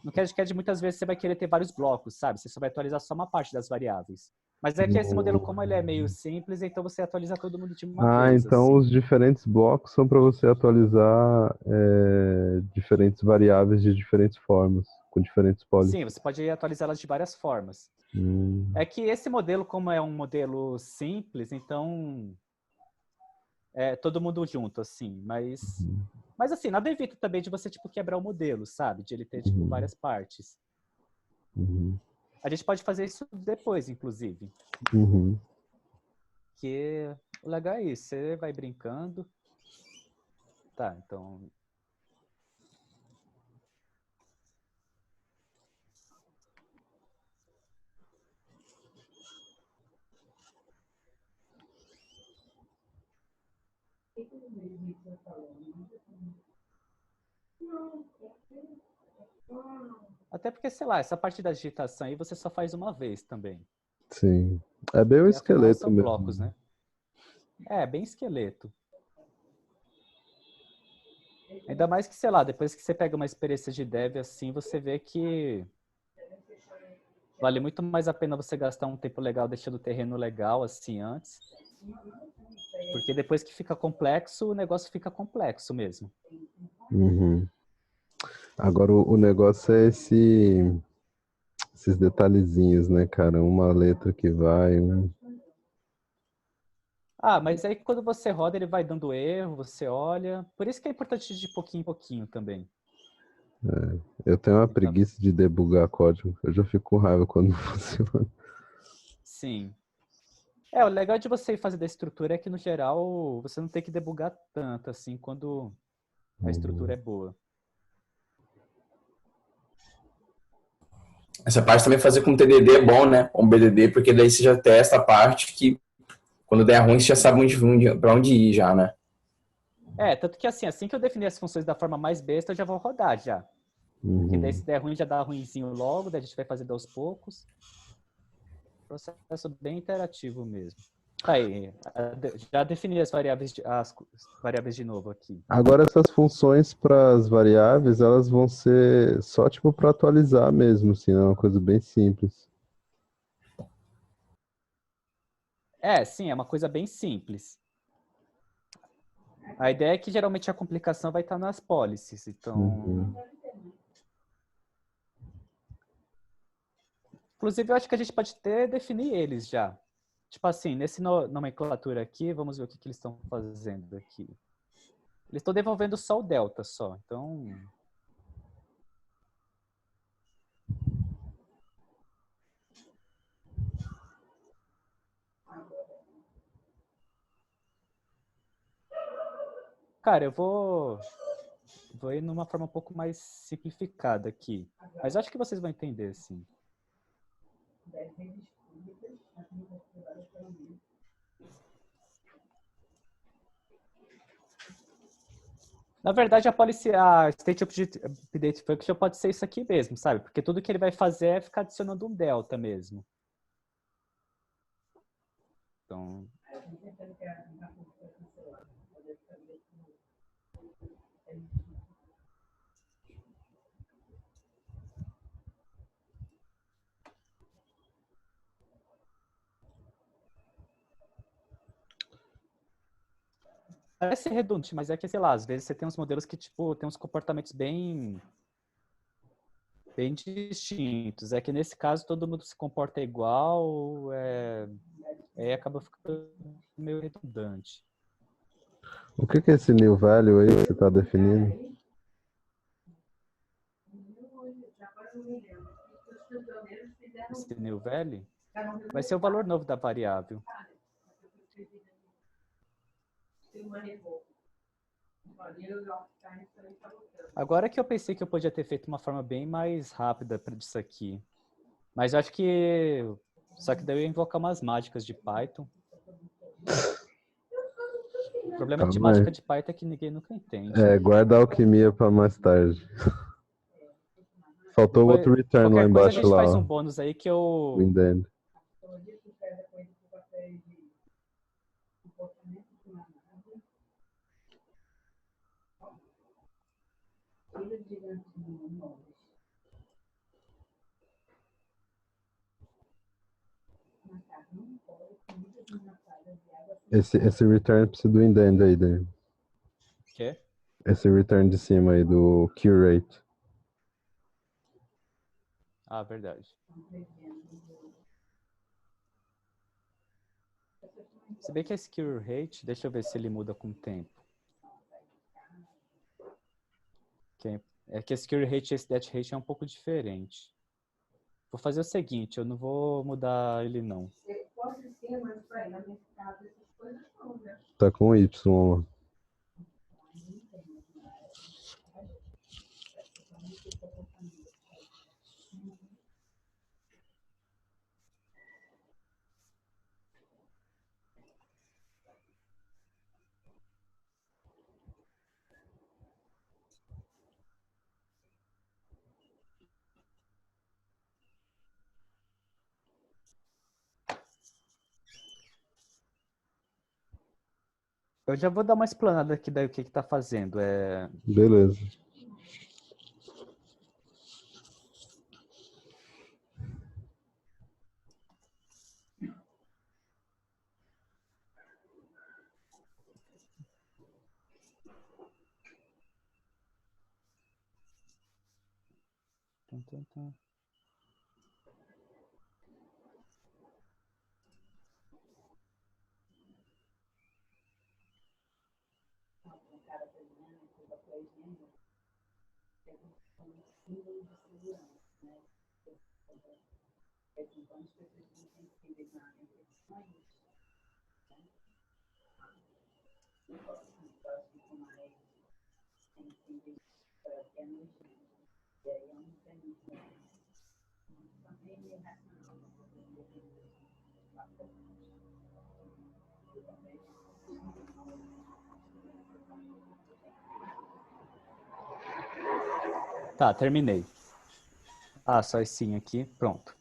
no CAD-CAD muitas vezes você vai querer ter vários blocos, sabe? Você só vai atualizar só uma parte das variáveis. Mas é que esse modelo, como ele é meio simples, então você atualiza todo mundo de uma vez. Então assim. os diferentes blocos são para você atualizar diferentes variáveis de diferentes formas, com diferentes policies. Sim, você pode atualizá-las de várias formas. É que esse modelo, como é um modelo simples, então todo mundo junto, assim. Mas assim, nada evita também de você tipo, quebrar o modelo, sabe? De ele ter tipo, várias partes. A gente pode fazer isso depois, inclusive. Que o legal é isso, você vai brincando. Tá, então... Até porque, sei lá, essa parte da digitação aí você só faz uma vez também. Sim. É bem um esqueleto são mesmo. Blocos, né? Bem esqueleto. Ainda mais que, sei lá, depois que você pega uma experiência de dev assim, você vê que vale muito mais a pena você gastar um tempo legal deixando o terreno legal assim antes, Porque depois que fica complexo, o negócio fica complexo mesmo. Uhum. Agora o negócio é esses detalhezinhos, né, cara? Uma letra que vai, Ah, mas aí quando você roda, ele vai dando erro, você olha. Por isso que é importante de pouquinho em pouquinho também. Eu tenho uma Tentar- preguiça de debugar código. Eu já fico com raiva quando não funciona. Sim. É, o legal de você fazer da estrutura é que, no geral, você não tem que debugar tanto, assim, quando a estrutura é boa. Essa parte também fazer com TDD é bom, né? Com BDD, porque daí você já testa a parte que quando der ruim você já sabe para onde ir já, né? É, tanto que assim que eu definir as funções da forma mais besta, eu já vou rodar já. Porque daí Uhum. se der ruim, já dá ruinzinho logo, daí a gente vai fazendo aos poucos. Processo bem interativo mesmo. Tá aí, já defini as variáveis de novo aqui. Agora essas funções para as variáveis, elas vão ser só tipo para atualizar mesmo, assim, é uma coisa bem simples. É, sim, é uma coisa bem simples. A ideia é que geralmente a complicação vai estar nas policies, então... Inclusive, eu acho que a gente pode até definir eles já. Tipo assim, nesse nomenclatura aqui, vamos ver o que eles estão fazendo aqui. Eles estão devolvendo só o delta só, então... Cara, eu vou ir numa forma um pouco mais simplificada aqui. Mas eu acho que vocês vão entender, sim. Na verdade, a State Update Function pode ser isso aqui mesmo, sabe? Porque tudo que ele vai fazer é ficar adicionando um delta mesmo. Então... Parece redundante, mas é que, sei lá, às vezes você tem uns modelos que, tipo, tem uns comportamentos bem distintos. É que nesse caso todo mundo se comporta igual, aí acaba ficando meio redundante. O que é esse new value aí que você está definindo? Esse new value vai ser o valor novo da variável. Agora que eu pensei que eu podia ter feito uma forma bem mais rápida disso aqui. Mas eu acho que... Só que daí eu ia invocar umas mágicas de Python. O problema de Calma aí. mágica de Python é que ninguém nunca entende. É, guarda a alquimia para mais tarde. Faltou o outro return lá Qualquer coisa a embaixo gente lá, faz um ó. bônus aí que O eu... indent. Esse return precisa do indent aí, Dani. Quê? Esse return de cima aí do curate. Ah, verdade. Se bem que esse cure rate, deixa eu ver se ele muda com o tempo. É que esse cure rate e esse death rate é um pouco diferente. Vou fazer o seguinte, eu não vou mudar ele não. Tá com Y, ó. Eu já vou dar uma explanada aqui daí o que tá fazendo. Beleza. Tá, terminei. Ah, só sim aqui, pronto.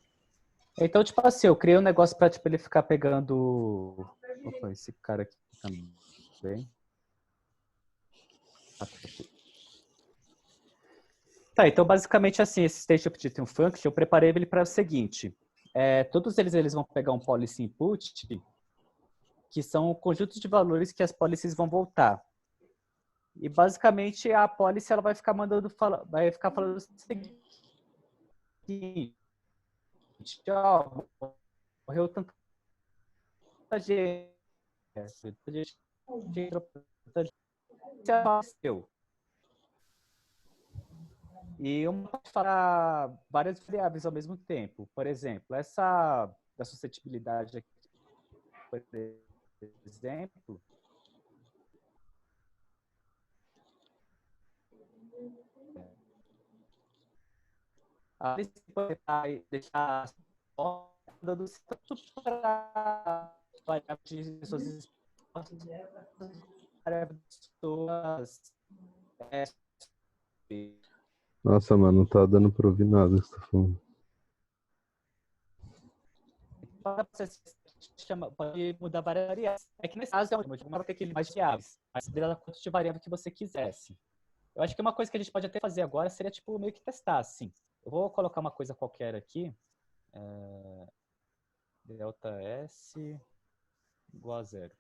Então, tipo assim, eu criei um negócio pra, tipo, ele ficar pegando... Opa, esse cara aqui também. Ah, tá aqui. Tá, então basicamente assim, esse state update um function, eu preparei ele para o seguinte. Todos eles vão pegar um policy input, que são conjuntos de valores que as policies vão voltar. E basicamente a policy ela vai ficar vai ficar falando o seguinte, ó, morreu tanta gente, e uma pode falar várias variáveis ao mesmo tempo. Por exemplo, essa da suscetibilidade aqui, por exemplo, a gente pode deixar dando tanto para variáveis de suas Nossa, mano, não tá dando pra ouvir nada que você tá falando. Pode mudar variáveis. É que nesse caso é uma ter que mais variáveis, mas poderia dar quanto de variável que você quisesse. Eu acho que uma coisa que a gente pode até fazer agora seria tipo meio que testar, assim. Eu vou colocar uma coisa qualquer aqui. Delta S igual a 0.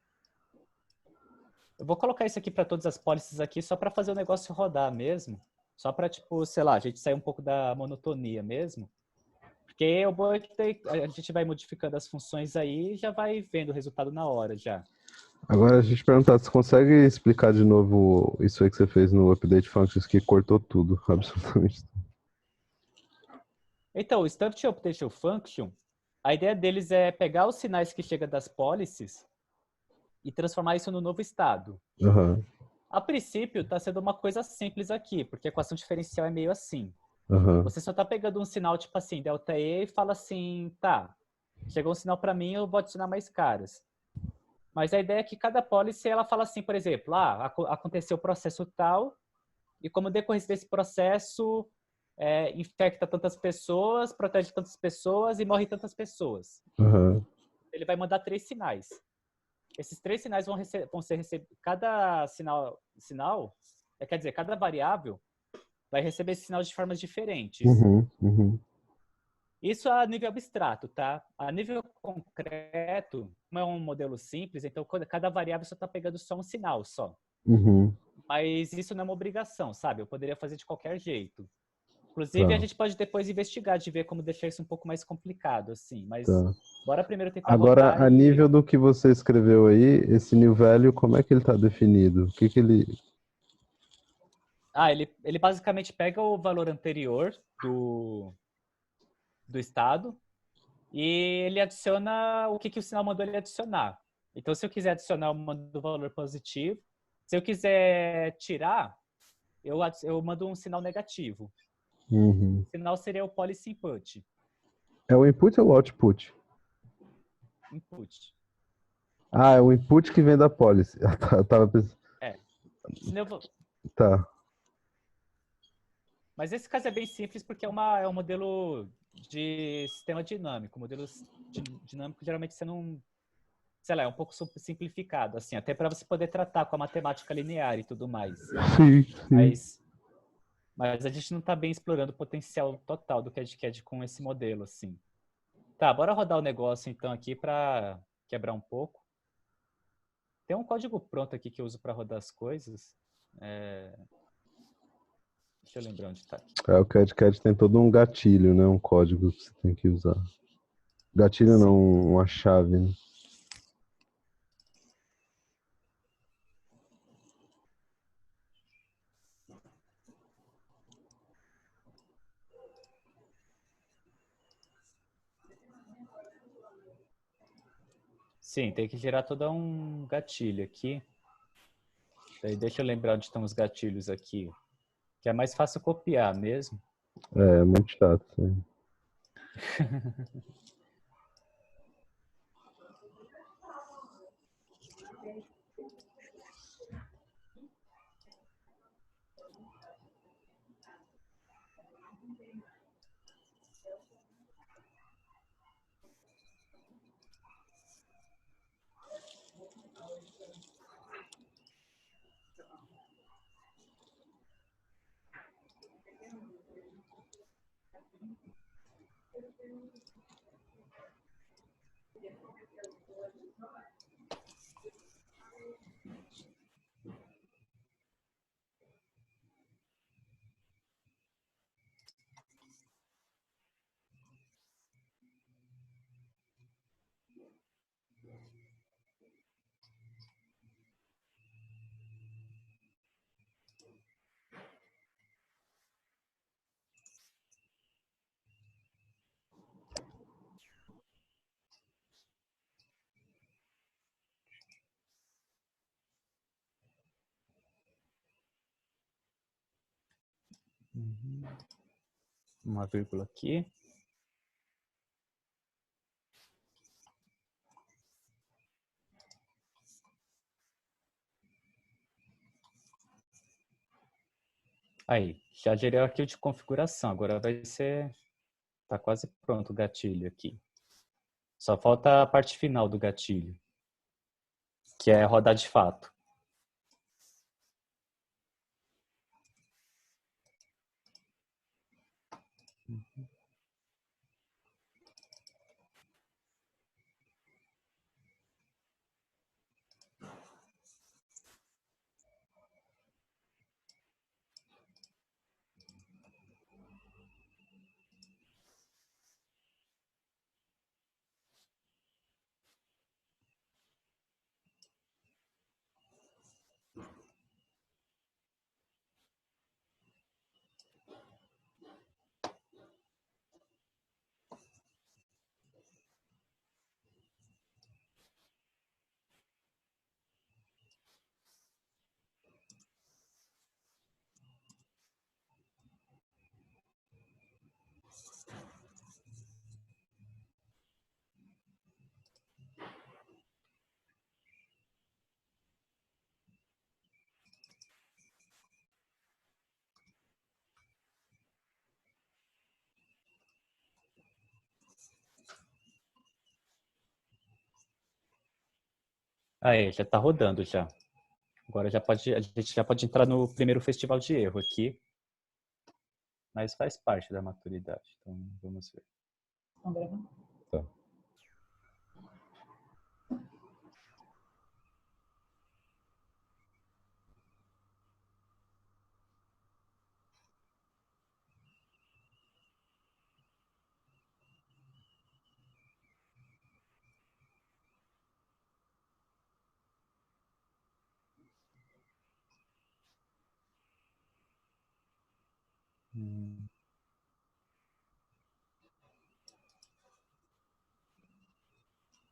Eu vou colocar isso aqui para todas as policies aqui só para fazer o negócio rodar mesmo. Só para, tipo, sei lá, a gente sair um pouco da monotonia mesmo. Porque o bom é que a gente vai modificando as funções aí e já vai vendo o resultado na hora já. Agora a gente perguntar, você consegue explicar de novo isso aí que você fez no Update Functions que cortou tudo, absolutamente tudo. Então, o Stuffed Update Function, a ideia deles é pegar os sinais que chegam das policies e transformar isso no novo estado. Uhum. A princípio, está sendo uma coisa simples aqui, porque a equação diferencial é meio assim. Uhum. Você só está pegando um sinal tipo assim, delta E, e fala assim, tá, chegou um sinal para mim, eu vou adicionar mais caras. Mas a ideia é que cada policy, ela fala assim, por exemplo, aconteceu o processo tal, e como decorrência desse processo, infecta tantas pessoas, protege tantas pessoas e morre tantas pessoas. Uhum. Ele vai mandar 3 sinais. Esses 3 sinais vão ser recebidos. Cada quer dizer, cada variável vai receber esse sinal de formas diferentes. Uhum. Uhum. Isso a nível abstrato, tá? A nível concreto, como é um modelo simples, então cada variável só está pegando só um sinal só. Uhum. Mas isso não é uma obrigação, sabe? Eu poderia fazer de qualquer jeito. Inclusive, Tá. a gente pode depois investigar, de ver como deixar isso um pouco mais complicado, assim. Mas Tá. bora primeiro tentar Agora, rodar a nível do que você escreveu aí, esse new value, como é que ele está definido? O que ele... ele basicamente pega o valor anterior do estado e ele adiciona o que o sinal mandou ele adicionar. Então, se eu quiser adicionar, eu mando o valor positivo. Se eu quiser tirar, eu mando um sinal negativo. Uhum. O sinal seria o policy input. É o input ou o output? Input. Ah, é o input que vem da policy. Eu tava pensando... Tá. Mas esse caso é bem simples porque é um modelo de sistema dinâmico. Modelos dinâmicos, geralmente, você não... Sei lá, é um pouco simplificado, assim, até para você poder tratar com a matemática linear e tudo mais. Sim, sim. Mas a gente não está bem explorando o potencial total do CAD com esse modelo, assim. Tá, bora rodar o negócio, então, aqui para quebrar um pouco. Tem um código pronto aqui que eu uso para rodar as coisas. Deixa Deixa eu lembrar onde tá aqui. O CAD tem todo um gatilho, né? Um código que você tem que usar. Gatilho não, uma chave, né? Sim, tem que gerar todo um gatilho aqui. Daí deixa eu lembrar onde estão os gatilhos aqui. Que é mais fácil copiar mesmo. É muito chato isso aí. Uma vírgula aqui. Aí, já gerei o arquivo de configuração. Agora vai ser... Tá quase pronto o gatilho aqui. Só falta a parte final do gatilho. Que é rodar de fato. Aí, já tá rodando já. Agora a gente já pode entrar no primeiro festival de erro aqui. Mas faz parte da maturidade. Então, vamos ver. Tá.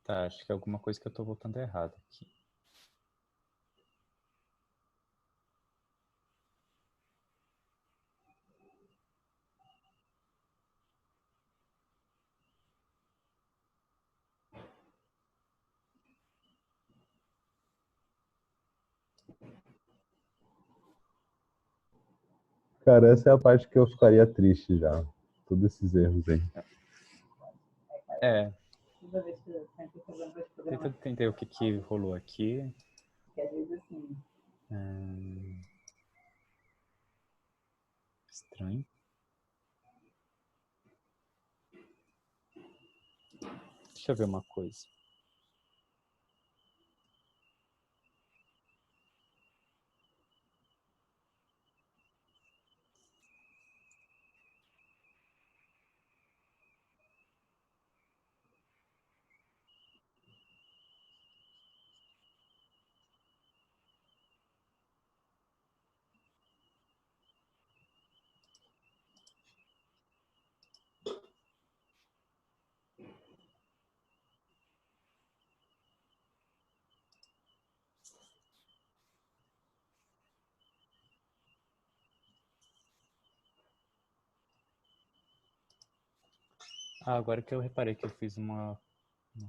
Tá, acho que é alguma coisa que eu tô voltando errado aqui. Cara, essa é a parte que eu ficaria triste já. Todos esses erros aí. É, Toda vez que eu tento fazer dois tentando programas, entender o que rolou aqui. que às vezes assim, Estranho. Deixa eu ver uma coisa. Ah, agora que eu reparei que eu fiz uma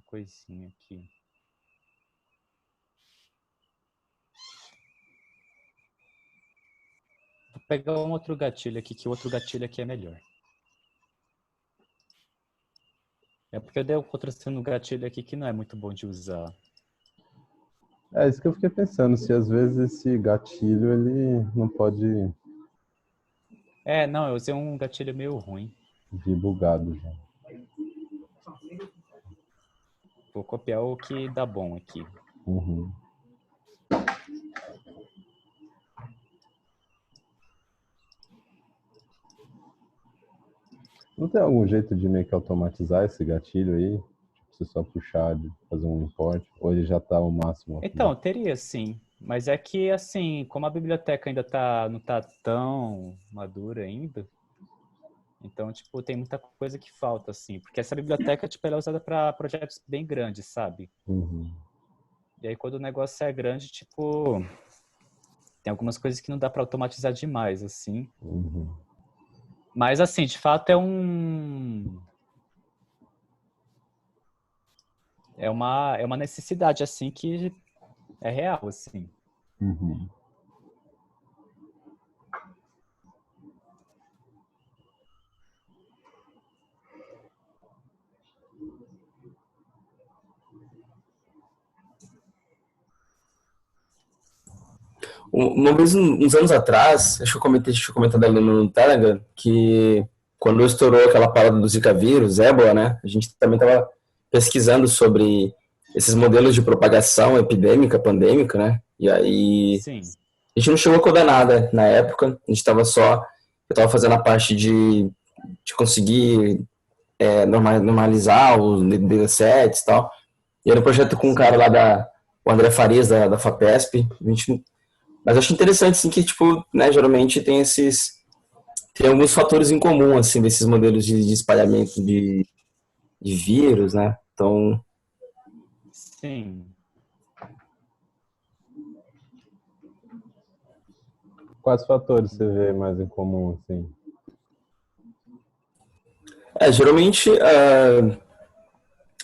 coisinha aqui. Vou pegar um outro gatilho aqui, que o outro gatilho aqui é melhor. É porque eu dei o Ctrl+C no gatilho aqui que não é muito bom de usar. É isso que eu fiquei pensando, se às vezes esse gatilho ele não pode É, não, eu usei um gatilho meio ruim. vir bugado já. Vou copiar o que dá bom aqui. Uhum. Não tem algum jeito de meio que automatizar esse gatilho aí? Tipo, você só puxar, de fazer um import? Ou ele já tá o máximo aqui? Então, teria sim. Mas é que, assim, como a biblioteca ainda não tá tão madura ainda, então, tipo, tem muita coisa que falta, assim. Porque essa biblioteca, tipo, ela é usada para projetos bem grandes, sabe? Uhum. E aí, quando o negócio é grande, tipo, tem algumas coisas que não dá para automatizar demais, assim. Uhum. Mas, assim, de fato, é uma necessidade, assim, que é real, assim. Uhum. Uma vez, uns anos atrás, acho que eu comentei, tinha comentado ali no Telegram, que quando estourou aquela parada do Zika vírus, ébola, né? A gente também estava pesquisando sobre esses modelos de propagação epidêmica, pandêmica, né? E aí Sim, a gente não chegou a codar nada na época, a gente estava só, eu estava fazendo a parte de conseguir normalizar os datasets e tal. E era um projeto com um cara sim. lá o André Farias, da FAPESP. Mas eu acho interessante, assim, que, tipo, né, geralmente tem alguns fatores em comum, assim, desses modelos de espalhamento de vírus, né? Então, Sim. Quais fatores você vê mais em comum, assim? geralmente,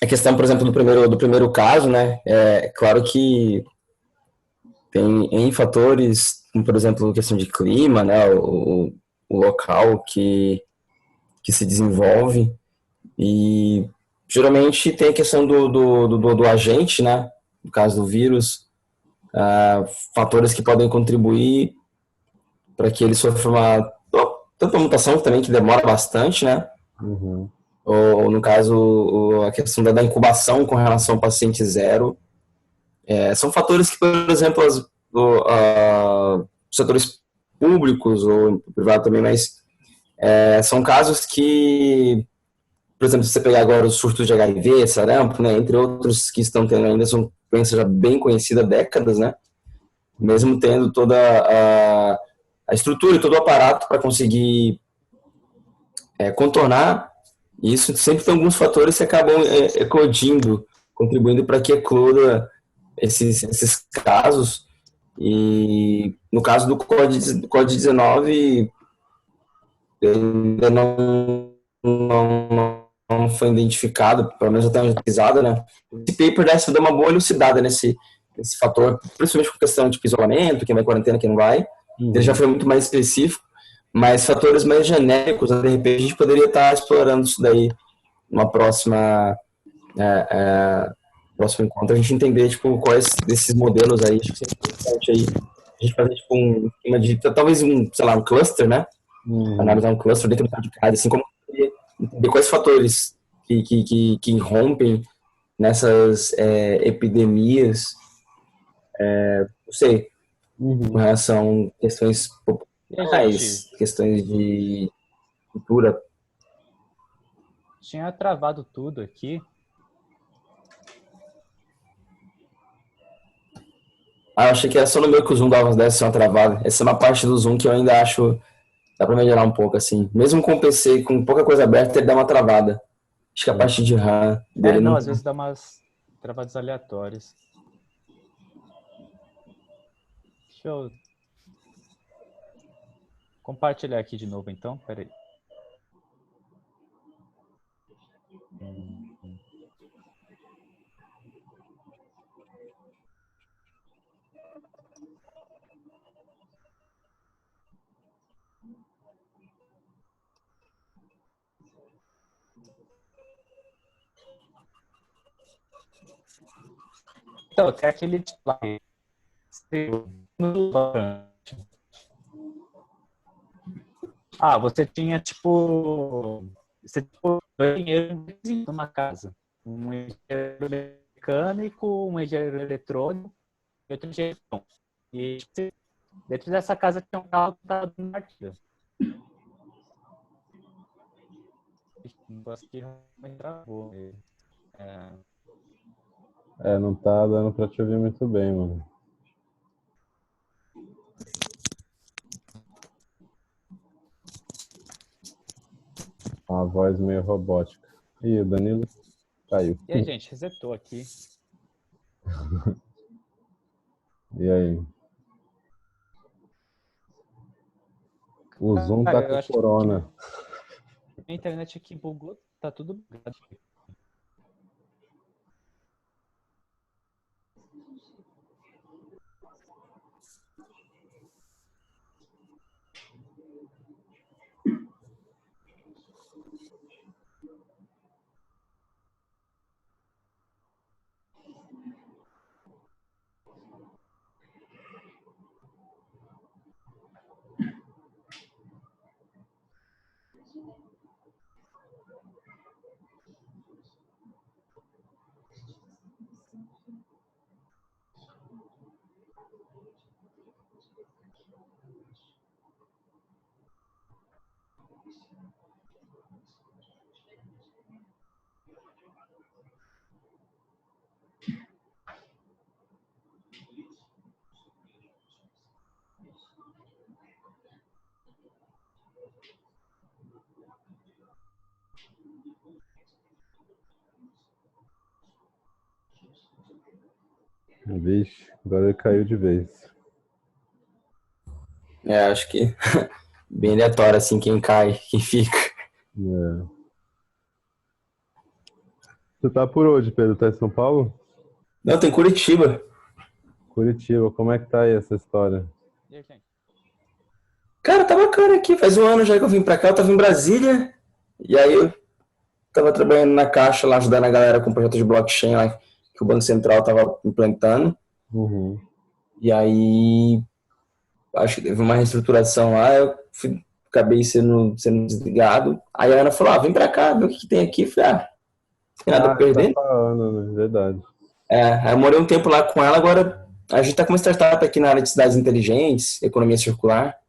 a questão, por exemplo, do primeiro caso, né? É claro que tem N fatores, como, por exemplo, questão de clima, né? O local que se desenvolve. E geralmente tem a questão do agente, né? No caso do vírus, fatores que podem contribuir para que ele sofra tanto uma mutação também que demora bastante, né? Uhum. Ou no caso, a questão da incubação com relação ao paciente zero. São fatores que, por exemplo, os setores públicos ou privado também, mas são casos que, por exemplo, se você pegar agora os surtos de HIV, sarampo, né, entre outros que estão tendo ainda, são doença já bem conhecida há décadas, né, mesmo tendo toda a estrutura e todo o aparato para conseguir contornar isso, sempre tem alguns fatores que acabam eclodindo, contribuindo para que ecloda esses casos. E no caso do Covid-19, ainda não foi identificado, pelo menos até pesquisada, né? Esse paper deve dar uma boa elucidada nesse fator, principalmente com questão de isolamento, quem vai em quarentena, quem não vai. Ele já Uhum. foi muito mais específico, mas fatores mais genéricos, né? De repente a gente poderia estar explorando isso daí numa próximo encontro, a gente entender, tipo, quais desses modelos aí, acho que é importante aí, a gente fazer, tipo, um esquema de, talvez sei lá, um cluster, né? Uhum. Analisar um cluster dentro de cada, assim, como entender quais fatores que rompem nessas epidemias, não sei, com Uhum. relação a questões E a gente populares, questões de cultura. tinha travado tudo aqui. Eu achei que era só no meu que o Zoom deve ser uma travada. Essa é uma parte do Zoom que eu ainda acho dá pra melhorar um pouco, assim. Mesmo com o PC, com pouca coisa aberta, ele dá uma travada. Acho que a parte de RAM É, dele não, não. às vezes dá umas travadas aleatórias. Deixa eu compartilhar aqui de novo, então. Pera aí. Hum. Então, tem aquele tipo lá, você tinha dois engenheiros numa casa. Um engenheiro mecânico, um engenheiro eletrônico e outro engenheiro. E dentro dessa casa tinha um carro que estava dando partida. O negócio que realmente travou. Não tá dando pra te ouvir muito bem, mano. Uma voz meio robótica. Ih, o Danilo caiu. E aí, gente, resetou aqui. E aí? O Zoom tá Cara, eu com acho corona. que a internet aqui bugou, tá tudo bugado. Vixe, agora ele caiu de vez. Acho que bem aleatório, assim, quem cai, quem fica. É. Você tá por onde, Pedro? Tá em São Paulo? Não, tem Curitiba. Curitiba, como é que tá aí essa história? E aí, gente? Cara, tá bacana aqui. Faz um ano já que eu vim pra cá, eu tava em Brasília. E aí eu tava trabalhando na Caixa lá, ajudando a galera com o projeto de blockchain lá, que o Banco Central tava implantando. Uhum. E aí, acho que teve uma reestruturação lá, acabei sendo desligado. Aí a Ana falou, vem pra cá, vê o que tem aqui. Eu falei, não tem nada a Ele tá perder. falando, né? Verdade. Aí eu morei um tempo lá com ela, agora a gente tá com uma startup aqui na área de cidades inteligentes, economia circular.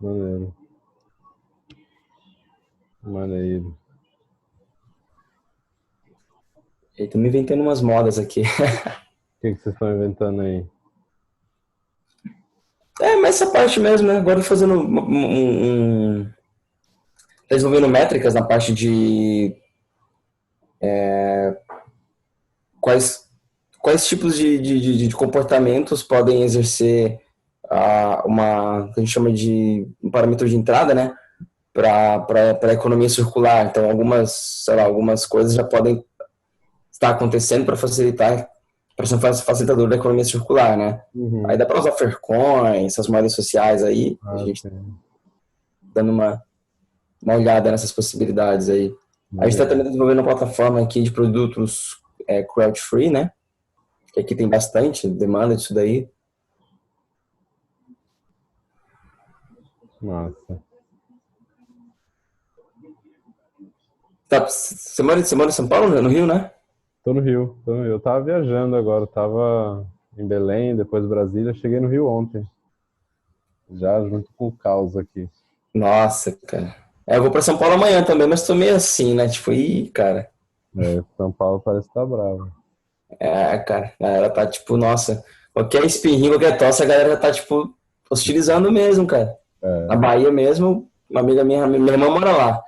Maneiro. Maneiro. E tô me inventando umas modas aqui. O que vocês estão inventando aí? Mas essa parte mesmo, né? Agora eu tô fazendo tá desenvolvendo métricas na parte de quais tipos de comportamentos podem exercer que a gente chama de um parâmetro de entrada, né? Para a economia circular. Então, algumas coisas já podem estar acontecendo para facilitar, para ser um facilitador da economia circular, né? Aí Uhum. dá para usar Faircoin, essas moedas sociais aí, a gente Sim. dando uma olhada nessas possibilidades aí. A gente está Maneiro. também desenvolvendo uma plataforma aqui de produtos crowd-free, né? Que aqui tem bastante demanda disso daí. Massa. Tá, você mora em São Paulo, no Rio, né? Tô no Rio, tô no Rio. Eu tava viajando agora, tava em Belém, depois Brasília, cheguei no Rio ontem. Já junto com o caos aqui. Nossa, cara. Eu vou pra São Paulo amanhã também, mas tô meio assim, né? Tipo, cara. São Paulo parece que tá bravo. Cara, a galera tá tipo, nossa, qualquer espirrinho, qualquer tosse, a galera já tá, tipo, hostilizando mesmo, cara. Na É. Bahia mesmo, uma amiga minha irmã mora lá,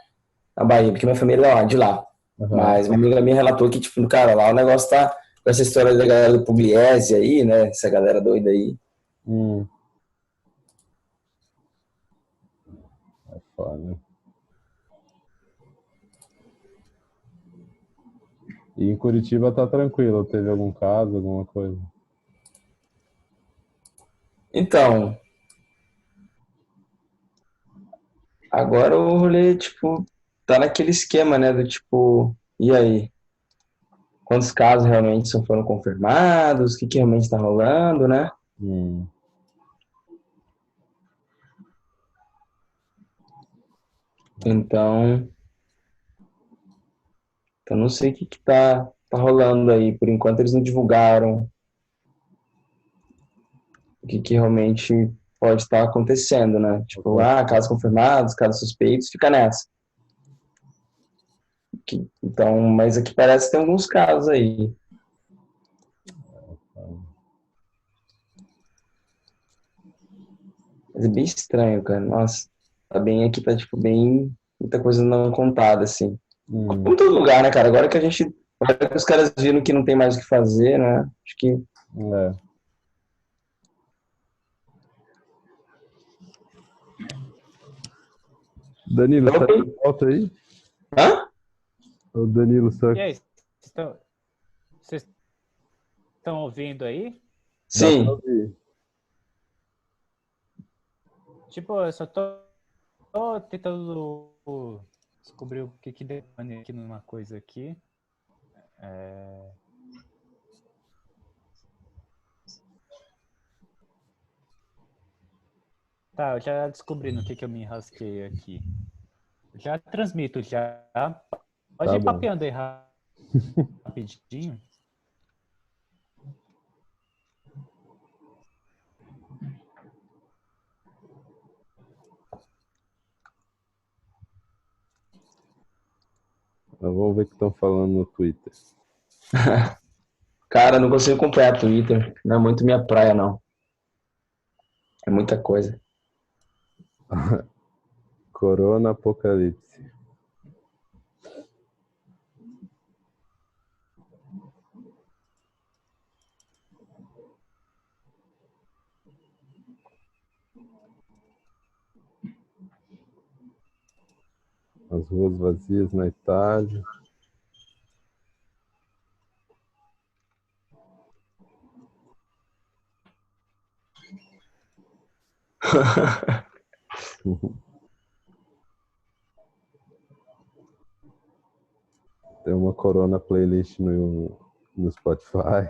na Bahia, porque minha família é lá, de lá. Aham. Mas uma amiga minha relatou que, tipo, cara, lá o negócio tá com essa história da galera do Pugliese aí, né? Essa galera doida aí. Hum, é foda. E em Curitiba tá tranquilo, teve algum caso, alguma coisa? Então, agora o rolê, tipo, tá naquele esquema, né, do tipo, e aí? Quantos casos realmente só foram confirmados? O que que realmente tá rolando, né? Hum, Então, eu não sei o que que tá rolando aí. Por enquanto eles não divulgaram o que que realmente pode estar acontecendo, né? Tipo, casos confirmados, casos suspeitos, fica nessa. Então, mas aqui parece que tem alguns casos aí. Mas é bem estranho, cara. Nossa, tá bem aqui, tá tipo bem muita coisa não contada, assim. hum, Como todo lugar, né, cara? Agora que os caras viram que não tem mais o que fazer, né? Acho que. é. Danilo, tá de volta aí? Hã? O Danilo, só E aí, vocês estão ouvindo aí? dá pra Sim. ouvir. Tipo, eu só tô tentando descobrir o que deu aqui numa coisa aqui. Tá, eu já descobri no que eu me enrasquei aqui. Já transmito, já. Pode Tá ir bom. papeando aí rapidinho. Eu vou ver o que estão falando no Twitter. Cara, não consigo acompanhar Twitter. Não é muito minha praia, não. É muita coisa. Corona Apocalipse. As ruas vazias na Itália. Tem uma Corona playlist no Spotify.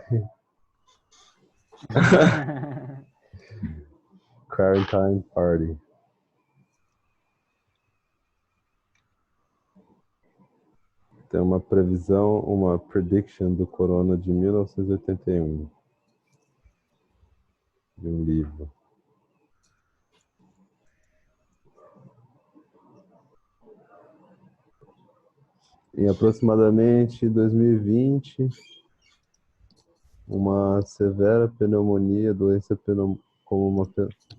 Quarantine Party. Tem uma previsão, uma prediction do Corona de 1981. De um livro. Em aproximadamente 2020, uma severa pneumonia, como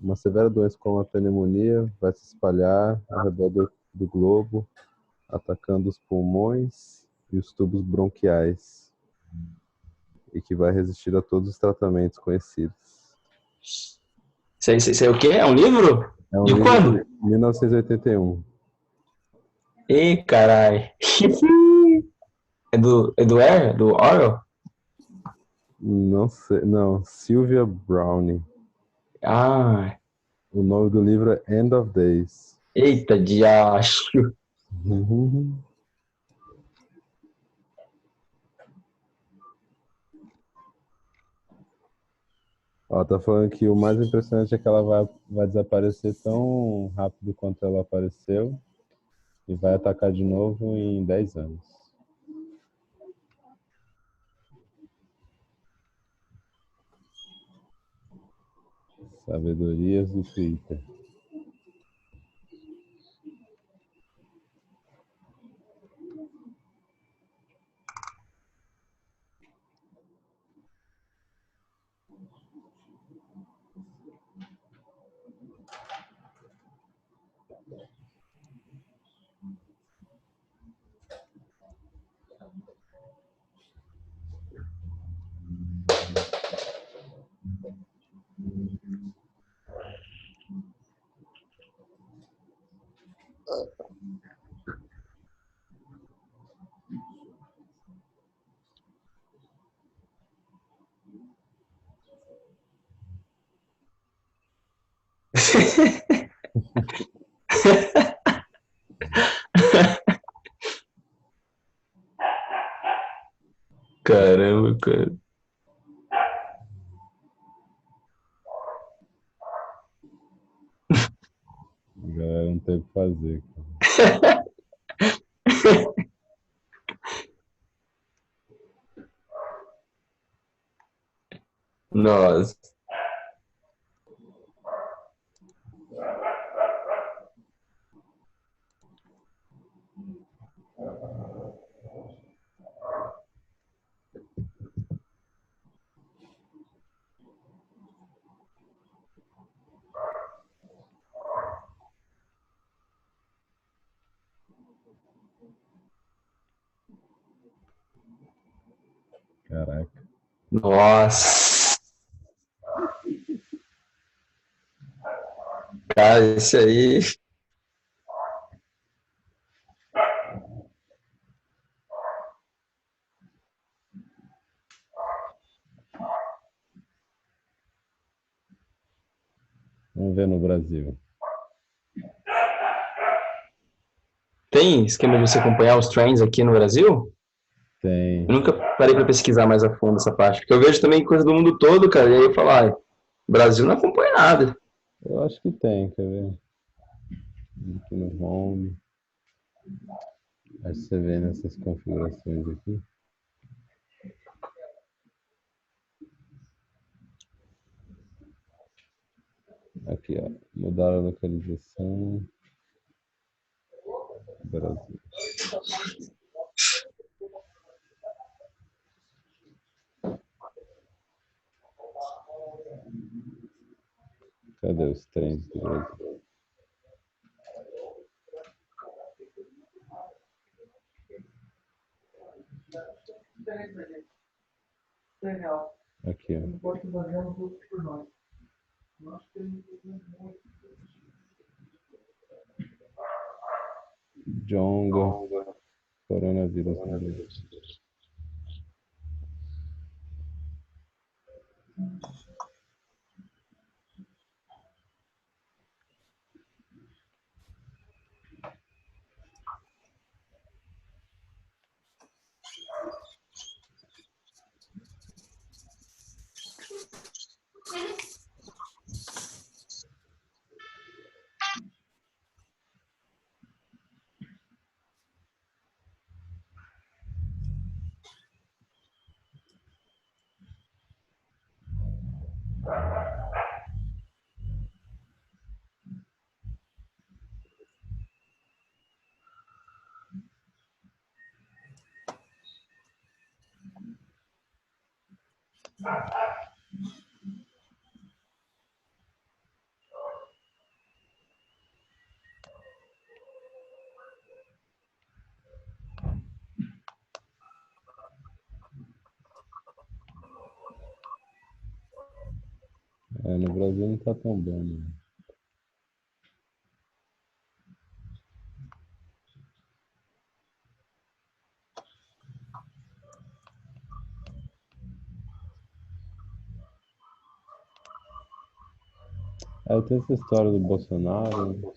uma severa doença como a pneumonia vai se espalhar ao redor do globo, atacando os pulmões e os tubos bronquiais, e que vai resistir a todos os tratamentos conhecidos. Sei o quê? É um livro? É um De livro quando? de 1981. Ih, caralho. Do Orwell? Não sei, não, Sylvia Browning. Ah, O nome do livro é End of Days. eita, diacho. Ó, tá falando que o mais impressionante é que ela vai desaparecer tão rápido quanto ela apareceu e vai atacar de novo em 10 anos. Sabedorias do Twitter. Caramba, cara. A galera não tem o que fazer, cara. Nossa. Caraca. Nossa. Cara, esse aí. Vamos ver no Brasil. Tem esquema de você acompanhar os trends aqui no Brasil? Tem. Eu nunca parei pra pesquisar mais a fundo essa parte, porque eu vejo também coisa do mundo todo, cara, e aí eu falo, ah, Brasil não acompanha nada. Eu acho que tem, quer ver? Aqui no Home. Acho que você vê nessas configurações aqui. Aqui, ó. Mudar a localização. Brasil. Cadê os trens do Brasil? Aqui, ó. Jonga, coronavírus no Brasil. É, no Brasil não tá tão bom, né? Aí tem essa história do Bolsonaro, né?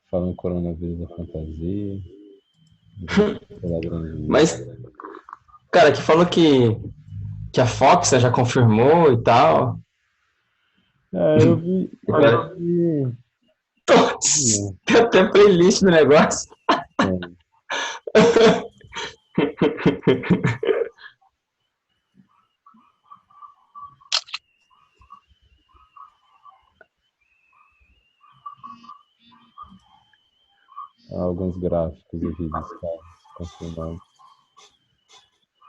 Falando coronavírus da fantasia. Pela grande mídia. Mas, cara, que falou que a Fox já confirmou e tal. É, eu vi. Agora, Eu vi. tem até playlist do negócio. É, há alguns gráficos aqui dos caras confirmados.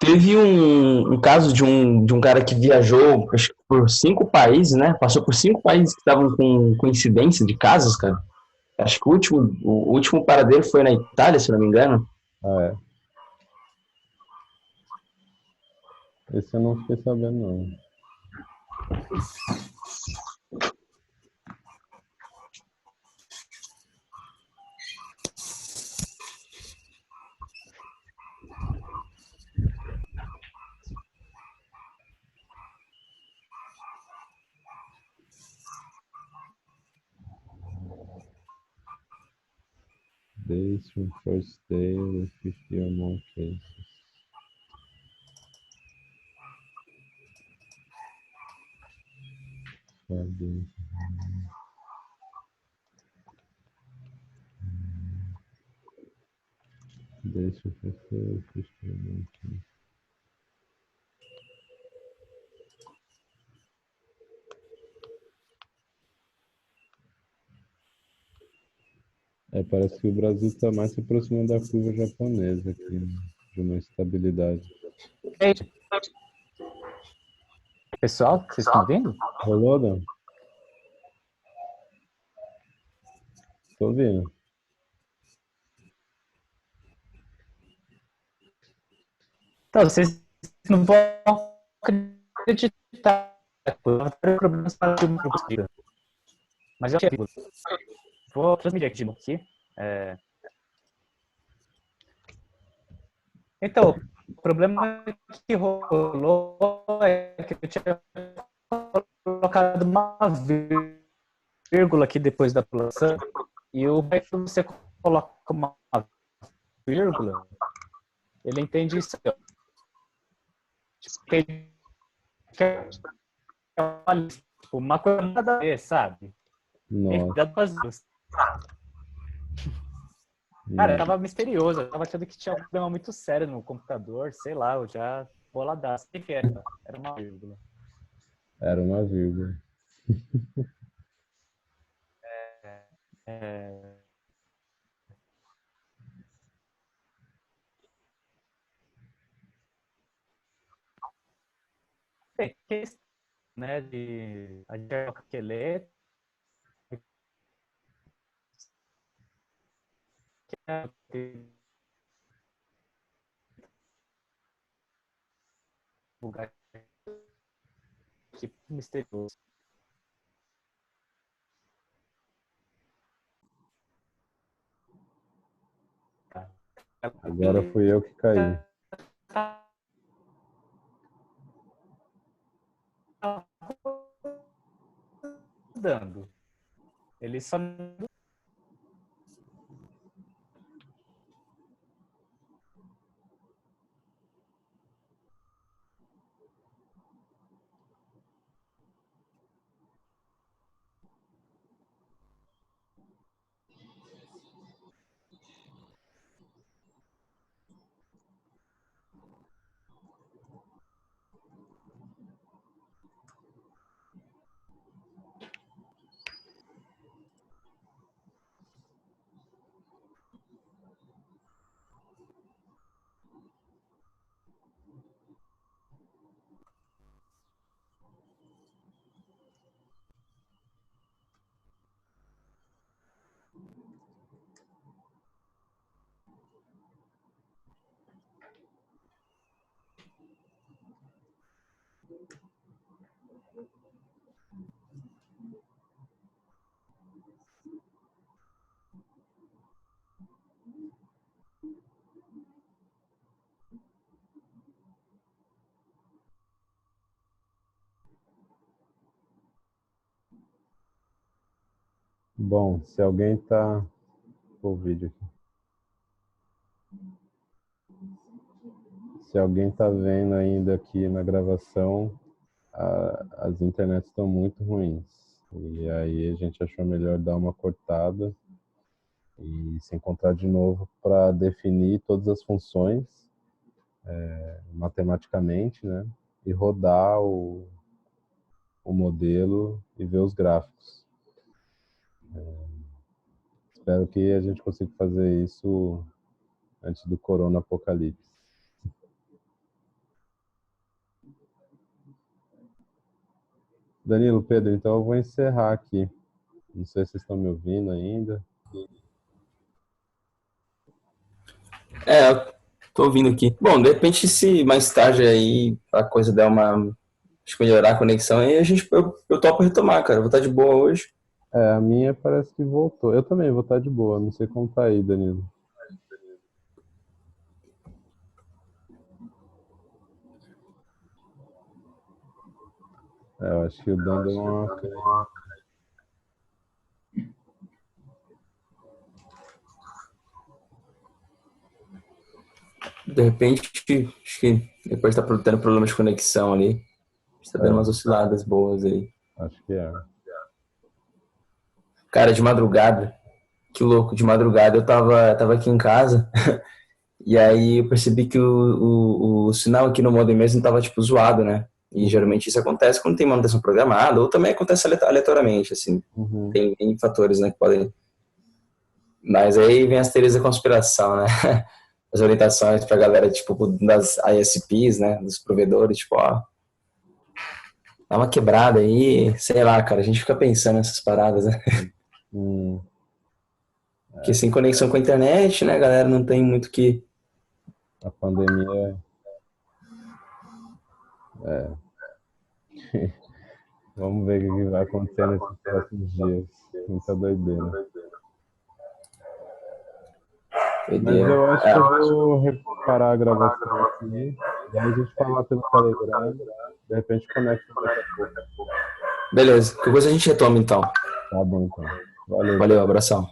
Teve um caso de um cara que viajou, acho que por 5 países, né? Passou por 5 países que estavam com coincidência de casos, cara. Acho que o último paradeiro foi na Itália, se não me engano. Ah, é. Esse eu não fiquei sabendo, não. days from first day with 50 or more cases. Days from first day with 50 or more cases. Parece que o Brasil está mais se aproximando da curva japonesa aqui, né? De uma estabilidade. Pessoal, vocês estão vendo? Rolou, não? Tô ouvindo. Então, vocês não vão acreditar. Problemas para a mas eu vou transmitir aqui. Então, o problema que rolou é que eu tinha colocado uma vírgula aqui depois da população e o que você coloca uma vírgula, ele entende isso. Uma coisa nada a ver, sabe? Nossa. Cara, tava misterioso. Eu tava achando que tinha um problema muito sério no computador. Sei lá, eu já boladaço. O que era? Era uma vírgula. Era uma vírgula. Tem questão, né, de aquele lugar tipo misterioso. Agora fui eu que caí. Dando. Ele só Bom, se alguém tá... o vídeo aqui. Se alguém tá vendo ainda aqui na gravação, as internets estão muito ruins. E aí a gente achou melhor dar uma cortada e se encontrar de novo para definir todas as funções matematicamente, né? E rodar o modelo e ver os gráficos. Espero que a gente consiga fazer isso antes do corona apocalipse. Danilo, Pedro, então eu vou encerrar aqui. Não sei se vocês estão me ouvindo ainda. Tô ouvindo aqui. Bom, de repente, se mais tarde aí a coisa der uma... Acho que melhorar a conexão, aí eu topo retomar, cara. Eu vou estar de boa hoje. A minha parece que voltou. Eu também vou estar de boa. Não sei como tá aí, Danilo. Eu acho que o Dan deu uma... De repente, acho que depois tá tendo problemas de conexão ali. Tá dando umas osciladas boas aí. Acho que é. Cara, de madrugada, que louco, de madrugada eu tava aqui em casa e aí eu percebi que o sinal aqui no modem mesmo tava, tipo, zoado, né? E geralmente isso acontece quando tem manutenção programada ou também acontece aleatoriamente, assim. Uhum. Tem N fatores, né, que podem... Mas aí vem as teorias da conspiração, né? As orientações pra galera, tipo, das ISPs, né? Dos provedores, tipo, ó... Dá uma quebrada aí, sei lá, cara, a gente fica pensando nessas paradas, né? Porque sem conexão com a internet, né, galera, não tem muito que... A pandemia Vamos ver o que vai acontecer nesses próximos dias. Muita doideira. Mas eu acho que eu vou reparar a gravação aqui. E aí a gente falar pelo Telegram. De repente conecta daqui a pouco. Beleza, qualquer coisa a gente retoma então. Tá bom, então. Valeu. Valeu, abração.